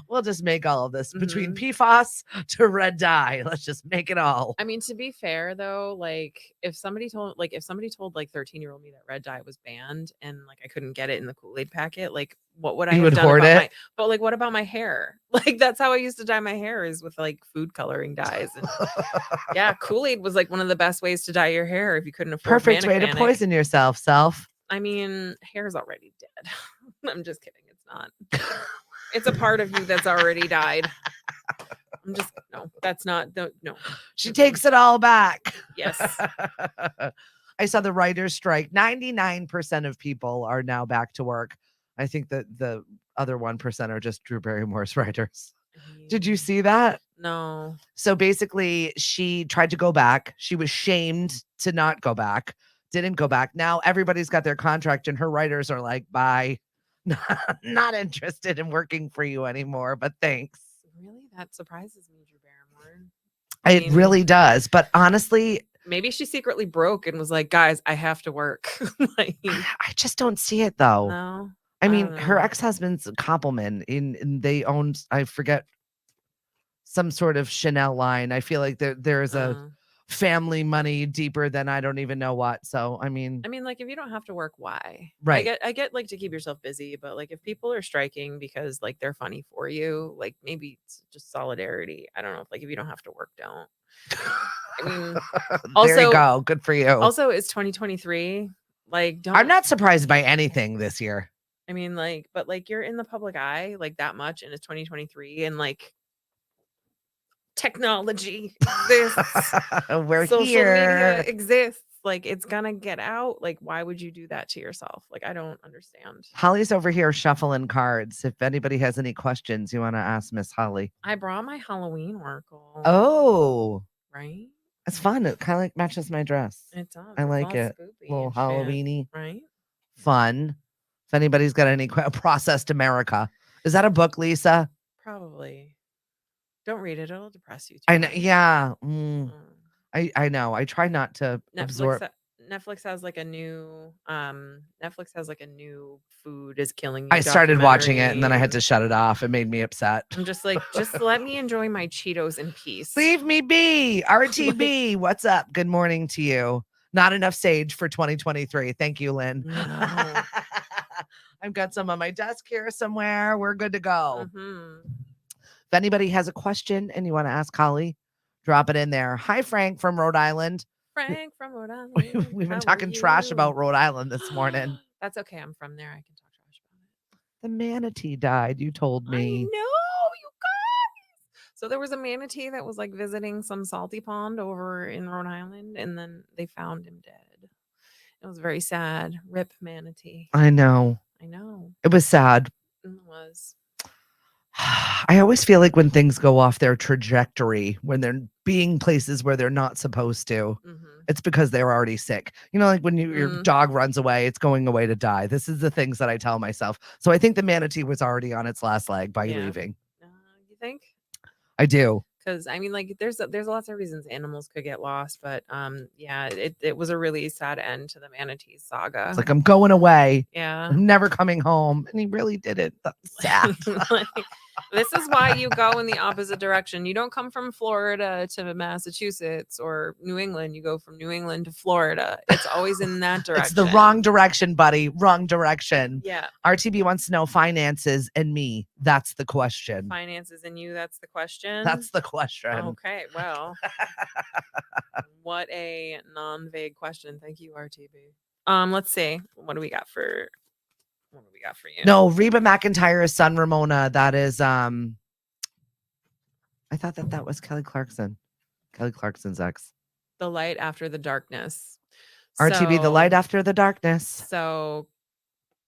we'll just make all of this between PFAS to red dye. Let's just make it all. I mean, to be fair though, like if somebody told like 13-year-old me that red dye was banned and like I couldn't get it in the Kool-Aid packet, like what would I have done about it? But like what about my hair? Like that's how I used to dye my hair is with like food coloring dyes. And yeah, Kool-Aid was like one of the best ways to dye your hair if you couldn't afford perfect way to poison yourself, self. I mean, hair's already dead. I'm just kidding. It's not. It's a part of you that's already died. I'm just no. That's not the no. She takes it all back. Yes. I saw the writers' strike. 99% of people are now back to work. I think that the other 1% are just Drew Barrymore's writers. Did you see that? No. So basically, she tried to go back. She was shamed to not go back, didn't go back. Now everybody's got their contract, and her writers are like, bye. Not interested in working for you anymore, but thanks. Really? That surprises me, Drew Barrymore. It really does. But honestly, maybe she secretly broke and was like, guys, I have to work. Like, I just don't see it though. no. I mean, her ex-husband's Koppelman in they owned, I forget, some sort of Chanel line. I feel like there's a family money deeper than I don't even know what. So I mean, like, if you don't have to work, why? right. I get like to keep yourself busy, but like if people are striking because like they're funny for you, like maybe it's just solidarity. I don't know. Like if you don't have to work, don't. I mean, there you go. Good for you. Also, it's 2023. Like, don't. I'm not surprised by anything this year. I mean, like, but like you're in the public eye like that much, and it's 2023, and like technology exists. We're social here. media exists. Like it's gonna get out. Like, why would you do that to yourself? Like, I don't understand. Holly's over here shuffling cards. If anybody has any questions you want to ask Miss Holly. I brought my Halloween oracle. Oh, right. It's fun. It kind of like matches my dress. It does. I like it. Spoopy, A little Halloween-y. right? Fun. If anybody's got any Processed America. Is that a book, Lisa? Probably. Don't read it. It'll depress you too. I know. Yeah. I know. I try not to absorb. Netflix has like a new food is killing you. I started watching it and then I had to shut it off. It made me upset. I'm just like, just let me enjoy my Cheetos in peace. Leave me be. RTB, what's up? Good morning to you. Not enough sage for 2023. Thank you, Lynn. No. I've got some on my desk here somewhere. We're good to go. Mm-hmm. If anybody has a question and you want to ask Holly, drop it in there. Hi, Frank from Rhode Island. Frank from Rhode Island. We've been talking trash about Rhode Island this morning. That's okay. I'm from there. I can talk trash about it. The manatee died. You told me. I know, you guys. So there was a manatee that was like visiting some salty pond over in Rhode Island, and then they found him dead. It was very sad. Rip manatee. I know. It was sad. It was. I always feel like when things go off their trajectory, when they're being places where they're not supposed to, it's because they're already sick. You know, like when your dog runs away, it's going away to die. This is the things that I tell myself. So I think the manatee was already on its last leg by leaving. You think? I do. Because I mean, like, there's lots of reasons animals could get lost, but it was a really sad end to the manatee saga. It's like, I'm going away. Yeah, I'm never coming home, and he really didn't. That's sad. Like, this is why you go in the opposite direction. You don't come from Florida to Massachusetts or New England. You go from New England to Florida. It's always in that direction. It's the wrong direction, buddy. Wrong direction. Yeah. RTB wants to know finances and me. That's the question. Finances and you. That's the question. That's the question. Okay. Well, what a non-vague question. Thank you, RTB. Let's see. What do we got for you? No, Reba McEntire's son, Ramona. That is, I thought that was Kelly Clarkson. Kelly Clarkson's ex. The Light After the Darkness. RTB, The Light After the Darkness. So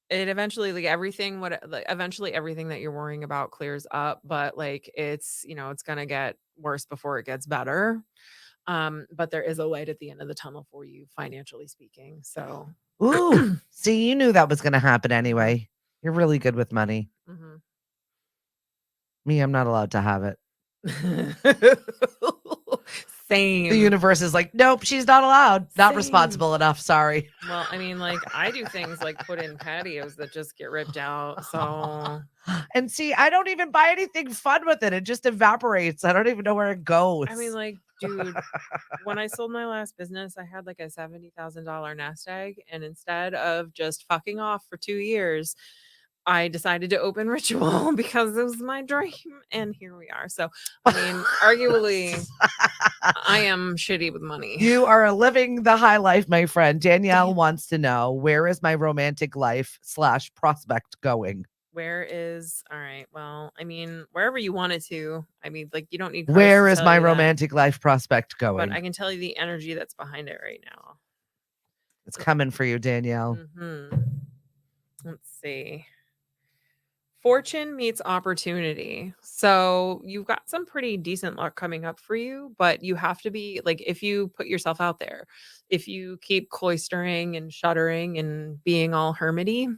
it eventually, like everything that you're worrying about clears up, but like it's going to get worse before it gets better. But there is a light at the end of the tunnel for you, financially speaking. So, ooh, see, you knew that was going to happen anyway. You're really good with money. Mm-hmm. Me, I'm not allowed to have it. Same. The universe is like, nope, she's not allowed. Not responsible enough. Sorry. Well, I mean, like I do things like put in patios that just get ripped out. So, and see, I don't even buy anything fun with it. It just evaporates. I don't even know where it goes. I mean, like, dude, when I sold my last business, I had like a $70,000 nest egg, and instead of just fucking off for 2 years, I decided to open Ritual because it was my dream, and here we are. So, I mean, arguably, I am shitty with money. You are living the high life, my friend. Danielle wants to know, where is my romantic life / prospect going? Where is all right, well, I mean, wherever you want it to. I mean, like, you don't need cards Where to is tell my you that, romantic life prospect but going? I can tell you the energy that's behind it right now. It's coming for you, Danielle. Mhm. Let's see. Fortune meets opportunity. So you've got some pretty decent luck coming up for you, but you have to be like, if you put yourself out there, if you keep cloistering and shuddering and being all hermity,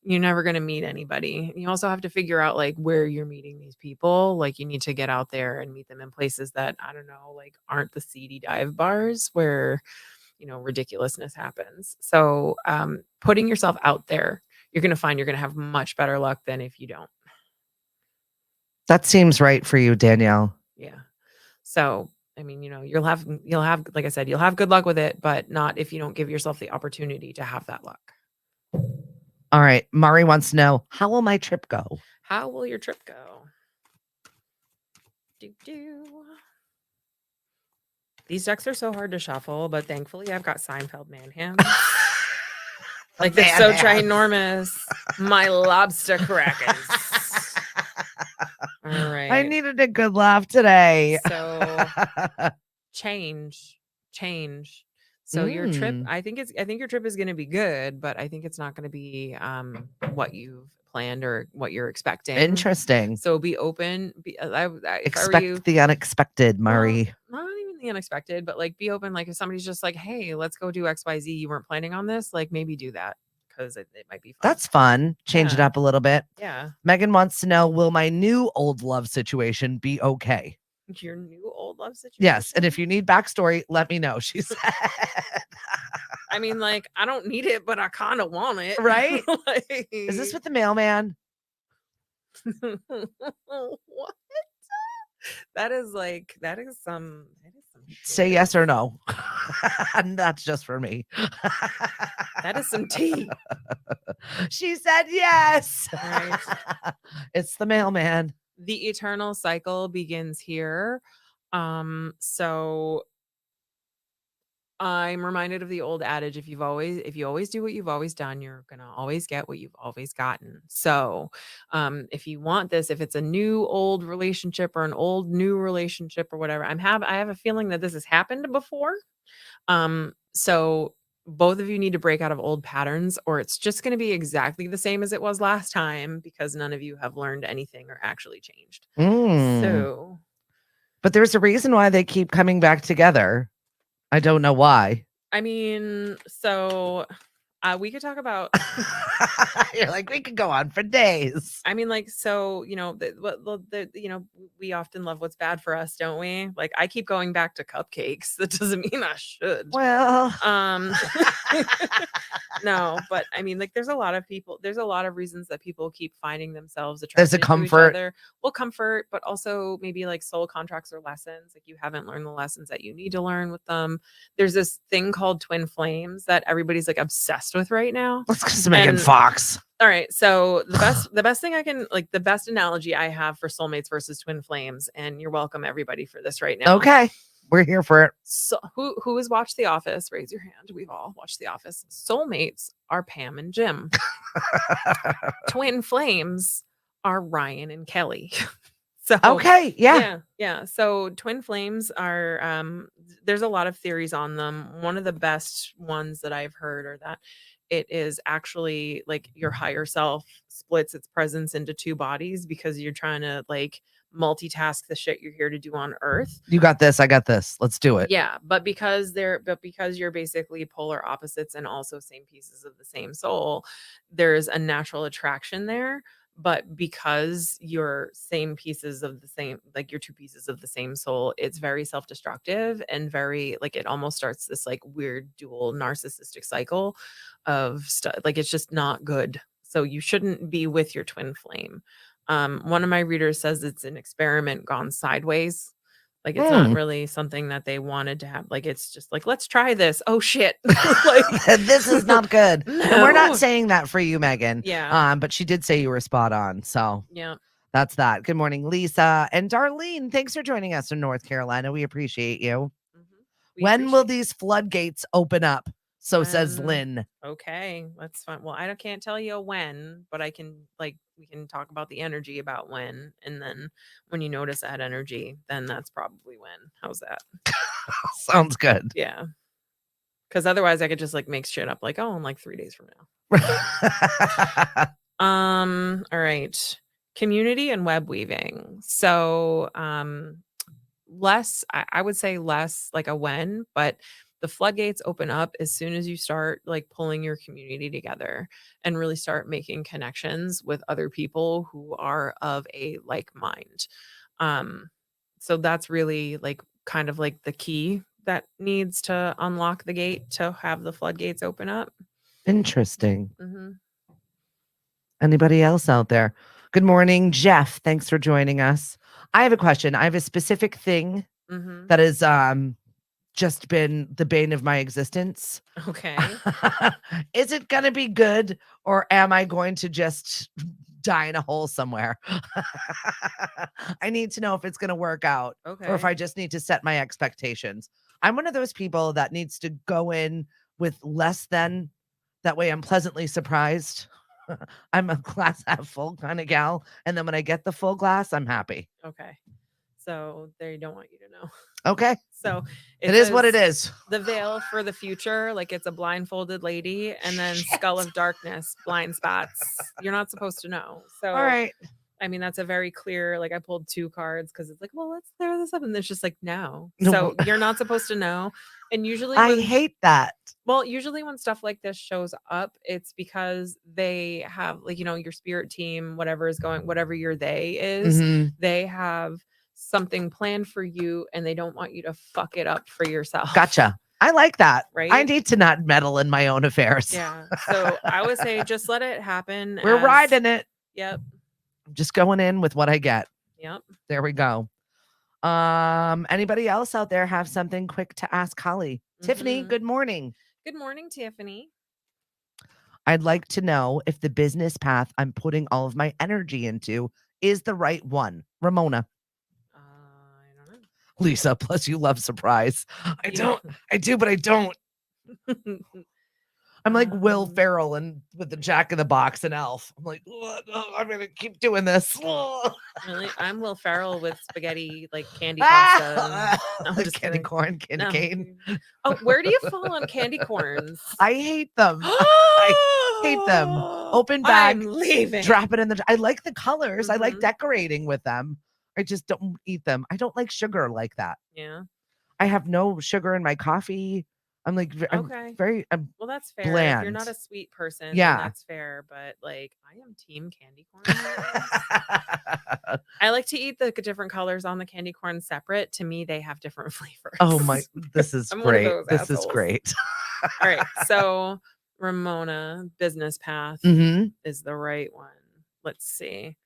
you're never going to meet anybody. You also have to figure out like where you're meeting these people. Like you need to get out there and meet them in places that, I don't know, like aren't the seedy dive bars where, ridiculousness happens. So putting yourself out there, you're going to find you're going to have much better luck than if you don't. That seems right for you, Danielle. Yeah. So, I mean, you'll have like I said, you'll have good luck with it, but not if you don't give yourself the opportunity to have that luck. All right. Mari wants to know, how will my trip go? How will your trip go? Do do. These decks are so hard to shuffle, but thankfully I've got Seinfeld man hands. Like they're so ginormous. My lobster crackers. All right. I needed a good laugh today. So change. So your trip, Mm, I think your trip is going to be good, but I think it's not going to be what you've planned or what you're expecting. interesting. So be open. If I were Expect you, the unexpected, well, Mari. not even the unexpected, but like be open. Like if somebody's just like, "Hey, let's go do XYZ," you weren't planning on this. Like maybe do that because it might be fun. That's fun. Change it Yeah. up a little bit. Yeah. Megan wants to know, will my new old love situation be okay? Your new old love situation. Yes. And if you need backstory, let me know. She said. I mean, like, I don't need it, but I kind of want it. Right? Like, Is this with the mailman? what? That is some Say shit. yes or no. And that's just for me. That is some tea. She said yes. Right. It's the mailman. The eternal cycle begins here. So I'm reminded of the old adage, if you always do what you've always done, you're going to always get what you've always gotten. So, if you want this, if it's a new old relationship or an old new relationship or whatever, I have a feeling that this has happened before. So both of you need to break out of old patterns or it's just going to be exactly the same as it was last time because none of you have learned anything or actually changed. So, but there's a reason why they keep coming back together. I don't know why. I mean, so we could talk about. You're like, we could go on for days. I mean, like, so we often love what's bad for us, don't we? Like, I keep going back to cupcakes. That doesn't mean I should. Well, no, but I mean, like, there's a lot of reasons that people keep finding themselves there's a attracted to each comfort. other. Well, comfort, but also maybe like soul contracts or lessons. Like you haven't learned the lessons that you need to learn with them. There's this thing called twin flames that everybody's like obsessed with right now. Let's go to Megan Fox. All right. So the best thing I can like the best analogy I have for soulmates versus twin flames, and you're welcome everybody for this right now. Okay. We're here for it. So who has watched The Office? Raise your hand. We've all watched The Office. Soulmates are Pam and Jim. Twin flames are Ryan and Kelly. So okay, yeah. So twin flames are there's a lot of theories on them. One of the best ones that I've heard are that it is actually like your higher self splits its presence into two bodies because you're trying to like multitask the shit you're here to do on earth. You got this, I got this. Let's do it. Yeah, but because you're basically polar opposites and also same pieces of the same soul, there's a natural attraction there. But because you're same pieces of the same, like you're two pieces of the same soul, it's very self-destructive and very like it almost starts this like weird dual narcissistic cycle of stuff. Like it's just not good. So you shouldn't be with your twin flame. One of my readers says it's an experiment gone sideways. Like it's not really something that they wanted to have. Like it's just like, let's try this. Oh shit. Like this is not good. No. And we're not saying that for you, Megan. Yeah. But she did say you were spot on. So yeah. That's that. Good morning, Lisa and Darlene. Thanks for joining us in North Carolina. We appreciate you. Mm-hmm. When will these floodgates open up So says When Lynn. Okay, that's fine. Well, can't tell you a when, but I can we can talk about the energy about when, and then when you notice that energy, then that's probably when. How's that? Sounds good. Yeah. Because otherwise I could just make shit up like, oh, in like 3 days from now. All right. Community and web weaving. So less, I would say less like a when, but the floodgates open up as soon as you start pulling your community together and really start making connections with other people who are of a like mind. Um, so that's really kind of the key that needs to unlock the gate to have the floodgates open up. Interesting. Mm-hmm. Anybody else out there? Good morning, Jeff. Thanks for joining us. I have a question. I have a specific thing Mm-hmm. that has just been the bane of my existence. Okay. Is it going to be good, or am I going to just die in a hole somewhere? I need to know if it's going to work out, or if Okay. I just need to set my expectations. I'm one of those people that needs to go in with less than, that way I'm pleasantly surprised. I'm a glass half full kind of gal. And then when I get the full glass, I'm happy. Okay. So they don't want you to know. Okay. So It is what it is. The veil for the future, it's a blindfolded lady, and then skull of darkness, blind spots. You're not supposed to know. So All right. I mean, that's a very clear, I pulled 2 cards because it's well, let's clear this up. And it's just no. No, So you're not supposed to know. And usually I hate that. well, usually when stuff like this shows up, it's because they have your spirit team, whatever is going, whatever your they is, Mhm. they have something planned for you and they don't want you to fuck it up for yourself. Gotcha. I like that. Right? I need to not meddle in my own affairs. Yeah. So I would say just let it happen. We're riding it. Yep. I'm just going in with what I get. Yep. There we go. Anybody else out there have something quick to ask Holly? Tiffany, good morning. Good morning, Tiffany. I'd like to know if the business path I'm putting all of my energy into is the right one. Ramona. I don't know. Lisa, plus you love surprise. I do, but I don't. I'm like Will Ferrell and with the Jack in the Box and Elf. I'm like, I'm gonna keep doing this. Really? I'm Will Ferrell with spaghetti candy pasta. No, candy kidding. corn, candy cane. Oh, where do you fall on candy corns? I hate them. I hate them. Open bag, I'm leaving. drop it in the. I like the colors. I like Mhm. decorating with them. I just don't eat them. I don't like sugar like that. Yeah. I have no sugar in my coffee. I'm Okay. I'm Well, that's fair. If you're not bland. a sweet person, Yeah. then that's fair. But I am team candy corn. I like to eat the different colors on the candy corn separate. To me, they have different flavors. Oh my, this is I'm one of great. those This is assholes. great. All right. So Ramona, business path Mhm. is the right one. Let's see.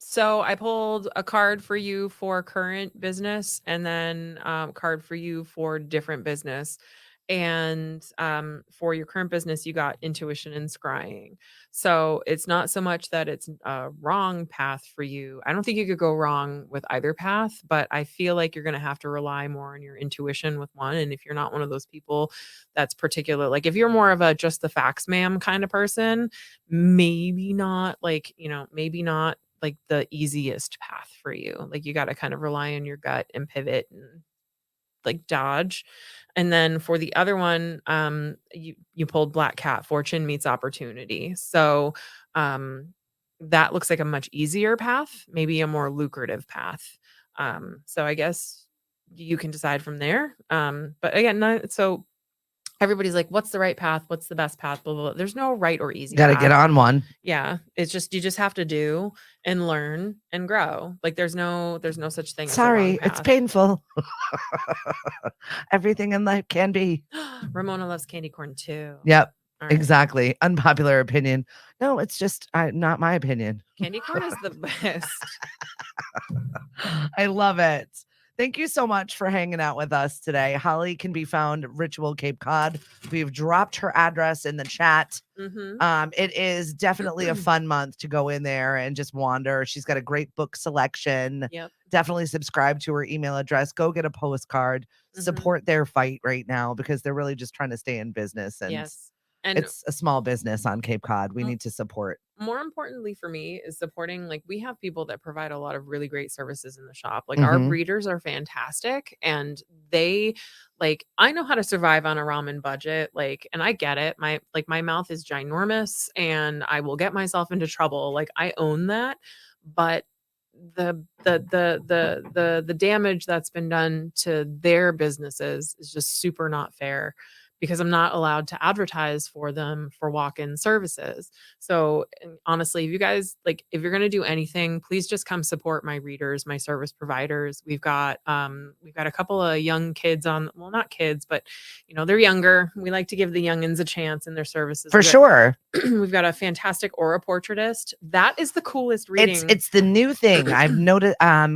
So I pulled a card for you for current business and then card for you for different business. And for your current business, you got intuition and scrying. So it's not so much that it's a wrong path for you. I don't think you could go wrong with either path, but I feel like you're going to have to rely more on your intuition with one. And if you're not one of those people that's particular, if you're more of a just the facts, ma'am kind of person, maybe not maybe not the easiest path for you. You got to kind of rely on your gut and pivot and dodge. And then for the other one, you pulled Black Cat, fortune meets opportunity. So that looks like a much easier path, maybe a more lucrative path. So I guess you can decide from there. But again, so everybody's like, what's the right path? What's the best path? Blah, blah, blah. There's no right or easy Got to path. get on one. Yeah. It's just, you just have to do and learn and grow. There's no such thing as a wrong Sorry, it's path. painful. Everything in life can be. Ramona loves candy corn too. Yep. All right. Exactly. Unpopular opinion. No, it's just not my opinion. Candy corn is the best. I love it. Thank you so much for hanging out with us today. Holly can be found at Ritual Cape Cod. We've dropped her address in the chat. It is definitely a fun month to go in there and just wander. She's got a great book selection. Yep. definitely subscribe to her email address. Go get a postcard. Mhm. Support their fight right now because they're really just trying to stay in business, and Yes. And it's a small business on Cape Cod. We m need to support. more importantly for me is supporting, like, we have people that provide a lot of really great services in the shop. Like, our Mhm. breeders are fantastic, and they like, I know how to survive on a ramen budget, like, and I get it. My mouth is ginormous, and I will get myself into trouble, like, I own that, but the damage that's been done to their businesses is just super not fair because I'm not allowed to advertise for them for walk-in services. So, and honestly, if you guys like, if you're gonna do anything, please just come support my readers, my service providers. We've got a couple of young kids on, well, not kids, but they're younger. We like to give the youngins a chance in their services. For sure. We've got a fantastic aura portraitist. That is the coolest It's reading. it's the new thing. I've noted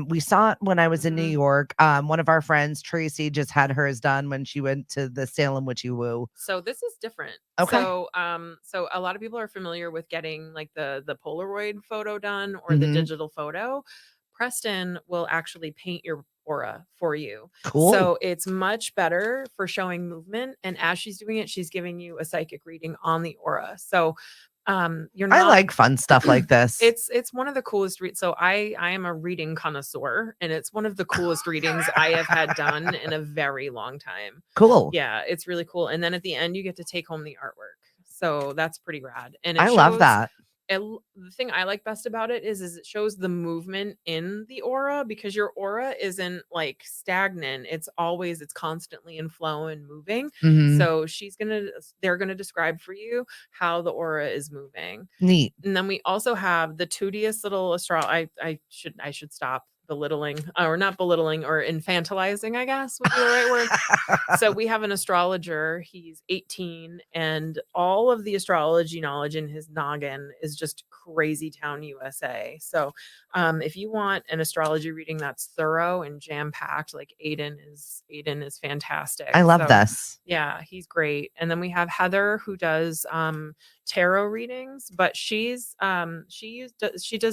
we saw it when I was in New Mhm. York. One of our friends, Tracy, just had hers done when she went to the Salem Witchy Woo. So this is different. Okay. So a lot of people are familiar with getting like the Polaroid photo done or the Mhm. digital photo. Preston will actually paint your aura for you. Cool. So it's much better for showing movement. And as she's doing it, she's giving you a psychic reading on the aura. So you're I not like fun stuff like this. it's one of the coolest so I am a reading connoisseur, and it's one of the coolest readings I have had done in a very long time. Cool. Yeah, it's really cool, and then at the end, you get to take home the artwork. So that's pretty rad, and it I love shows that. the thing I like best about it is it shows the movement in the aura because your aura isn't, like, stagnant. It's constantly in flow and moving. Mhm. So they're gonna describe for you how the aura is moving. Neat. And then we also have the tootiest little I should stop belittling, or not belittling, or infantilizing, I guess would be the right word. So we have an astrologer. He's 18, and all of the astrology knowledge in his noggin is just crazy town USA. So if you want an astrology reading that's thorough and jam packed, like Aiden is fantastic. I love So this. yeah, he's great. And then we have Heather who does tarot readings, but she does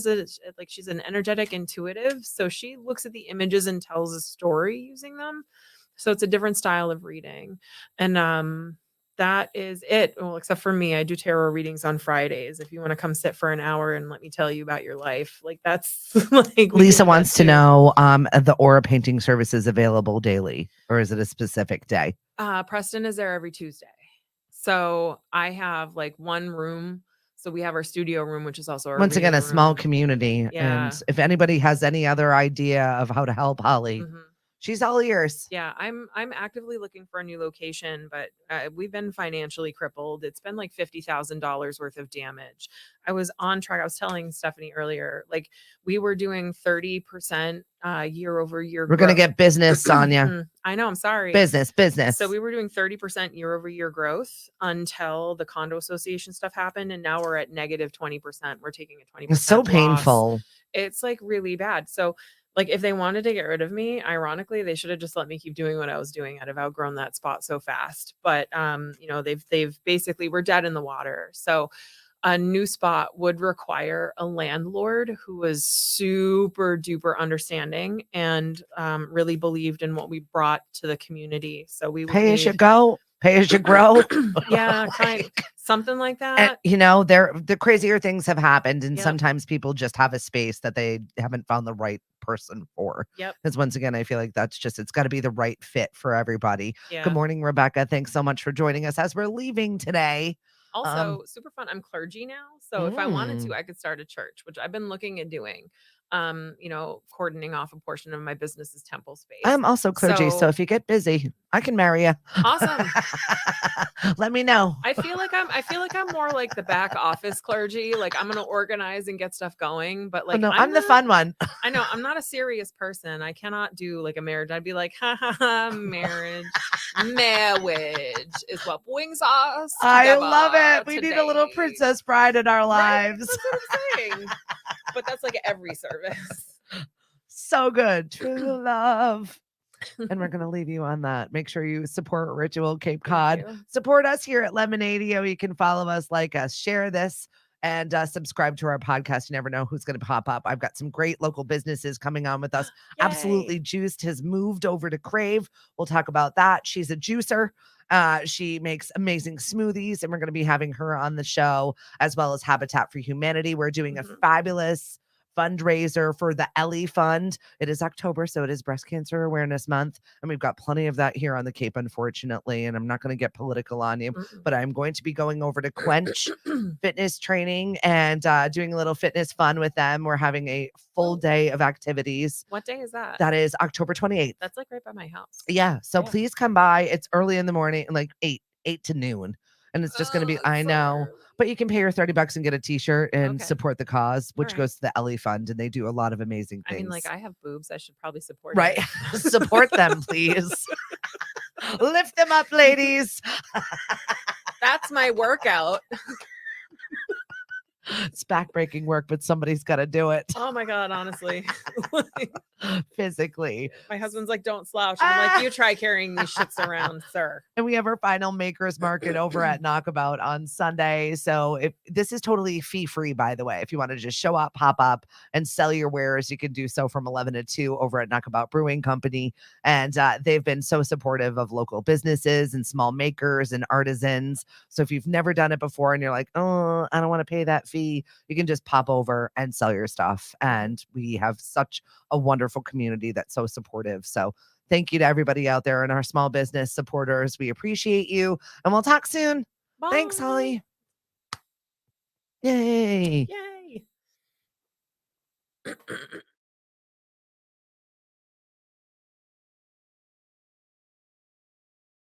it like she's an energetic intuitive. So she looks at the images and tells a story using them. So it's a different style of reading. And that is it. Well, except for me, I do tarot readings on Fridays. If you want to come sit for an hour and let me tell you about your life, like that's like we can Lisa do that wants to too. know the aura painting service is available daily, or is it a specific day? Preston is there every Tuesday. So I have like one room. So we have our studio room, which is also our Once again, reading a small room. community. And Yeah. if anybody has any other idea of how to help Holly, Mhm. she's all ears. Yeah, I'm actively looking for a new location, but we've been financially crippled. It's been like $50,000 worth of damage. I was on track. I was telling Stephanie earlier, like we were doing 30% year over year We're gonna growth. get business, Sonia. I know. I'm sorry. Business, So business. we were doing 30% year over year growth until the condo association stuff happened, and now we're at negative 20%. We're taking a It's so 20% loss. painful. It's like really bad. So like if they wanted to get rid of me, ironically, they should have just let me keep doing what I was doing. I'd have outgrown that spot so fast. But they've basically we're dead in the water. So a new spot would require a landlord who was super duper understanding and really believed in what we brought to the community. So we would Pay as you need go, pay as you grow. yeah, Like, something like and that. the crazier things have happened, and Yep. sometimes people just have a space that they haven't found the right person for. Yep. Because once again, I feel like it's got to be the right fit for everybody. Good Yeah. morning, Rebecca. Thanks so much for joining us as we're leaving today. Um, Also, super fun. I'm clergy now. So if I wanted to, mm, I could start a church, which I've been looking at doing. Cordoning off a portion of my business's temple space. I'm also clergy, so So if you get busy, I can marry you. awesome. Let me know. I feel like I'm more like the back office clergy. Like I'm gonna organize and get stuff going, but Oh like no, I'm the fun one. I know I'm not a serious person. I cannot do like a marriage. I'd be like, ha ha ha, marriage. Marriage is what brings us I love it. together We need a little today. princess bride in our Right? lives. That's what I'm saying. But that's like every service. So good. True love. And we're going to leave you on that. Make sure you support Ritual Cape Thank Cod. you. Support us here at Lemonadio. You can follow us, like us, share this, and subscribe to our podcast. You never know who's going to pop up. I've got some great local businesses coming on with us. Yay. Absolutely Juiced has moved over to Crave. We'll talk about that. She's a juicer. She makes amazing smoothies, and we're going to be having her on the show, as well as Habitat for Humanity. We're doing a Mhm. fabulous fundraiser for the Ellie Fund. It is October, so it is Breast Cancer Awareness Month, and we've got plenty of that here on the Cape, unfortunately. And I'm not going to get political on you, Mm-mm. but I'm going to be going over to Quench Fitness Training and doing a little fitness fun with them. We're having a full Oh. day of activities. What day is that? That is October 28th. That's like right by my house. Yeah. So Yeah. please come by. It's early in the morning, like 8 to noon. And it's just going to be, I so know, early. but you can pay your $30 and get a t-shirt and Okay. support the cause, which right. goes to the Ellie Fund. And they do a lot of amazing I mean, things. like I have boobs. I should probably support Right. it. Support them, please. Lift them up, ladies. That's my workout. It's backbreaking work, but somebody's got to do it Oh my God, honestly. physically. My husband's like, don't slouch. I'm like, you try carrying these shits around, sir. And we have our final makers market over at Knockabout on Sunday. So if this is totally fee-free, by the way, if you want to just show up, pop up, and sell your wares, you can do so from 11 to 2 over at Knockabout Brewing Company. And they've been so supportive of local businesses and small makers and artisans. So if you've never done it before and you're like, oh, I don't want to pay that fee, you can just pop over and sell your stuff. And we have such a wonderful community that's so supportive. So thank you to everybody out there and our small business supporters. We appreciate you, and we'll talk soon. Bye. Thanks, Holly. Yay. Yay.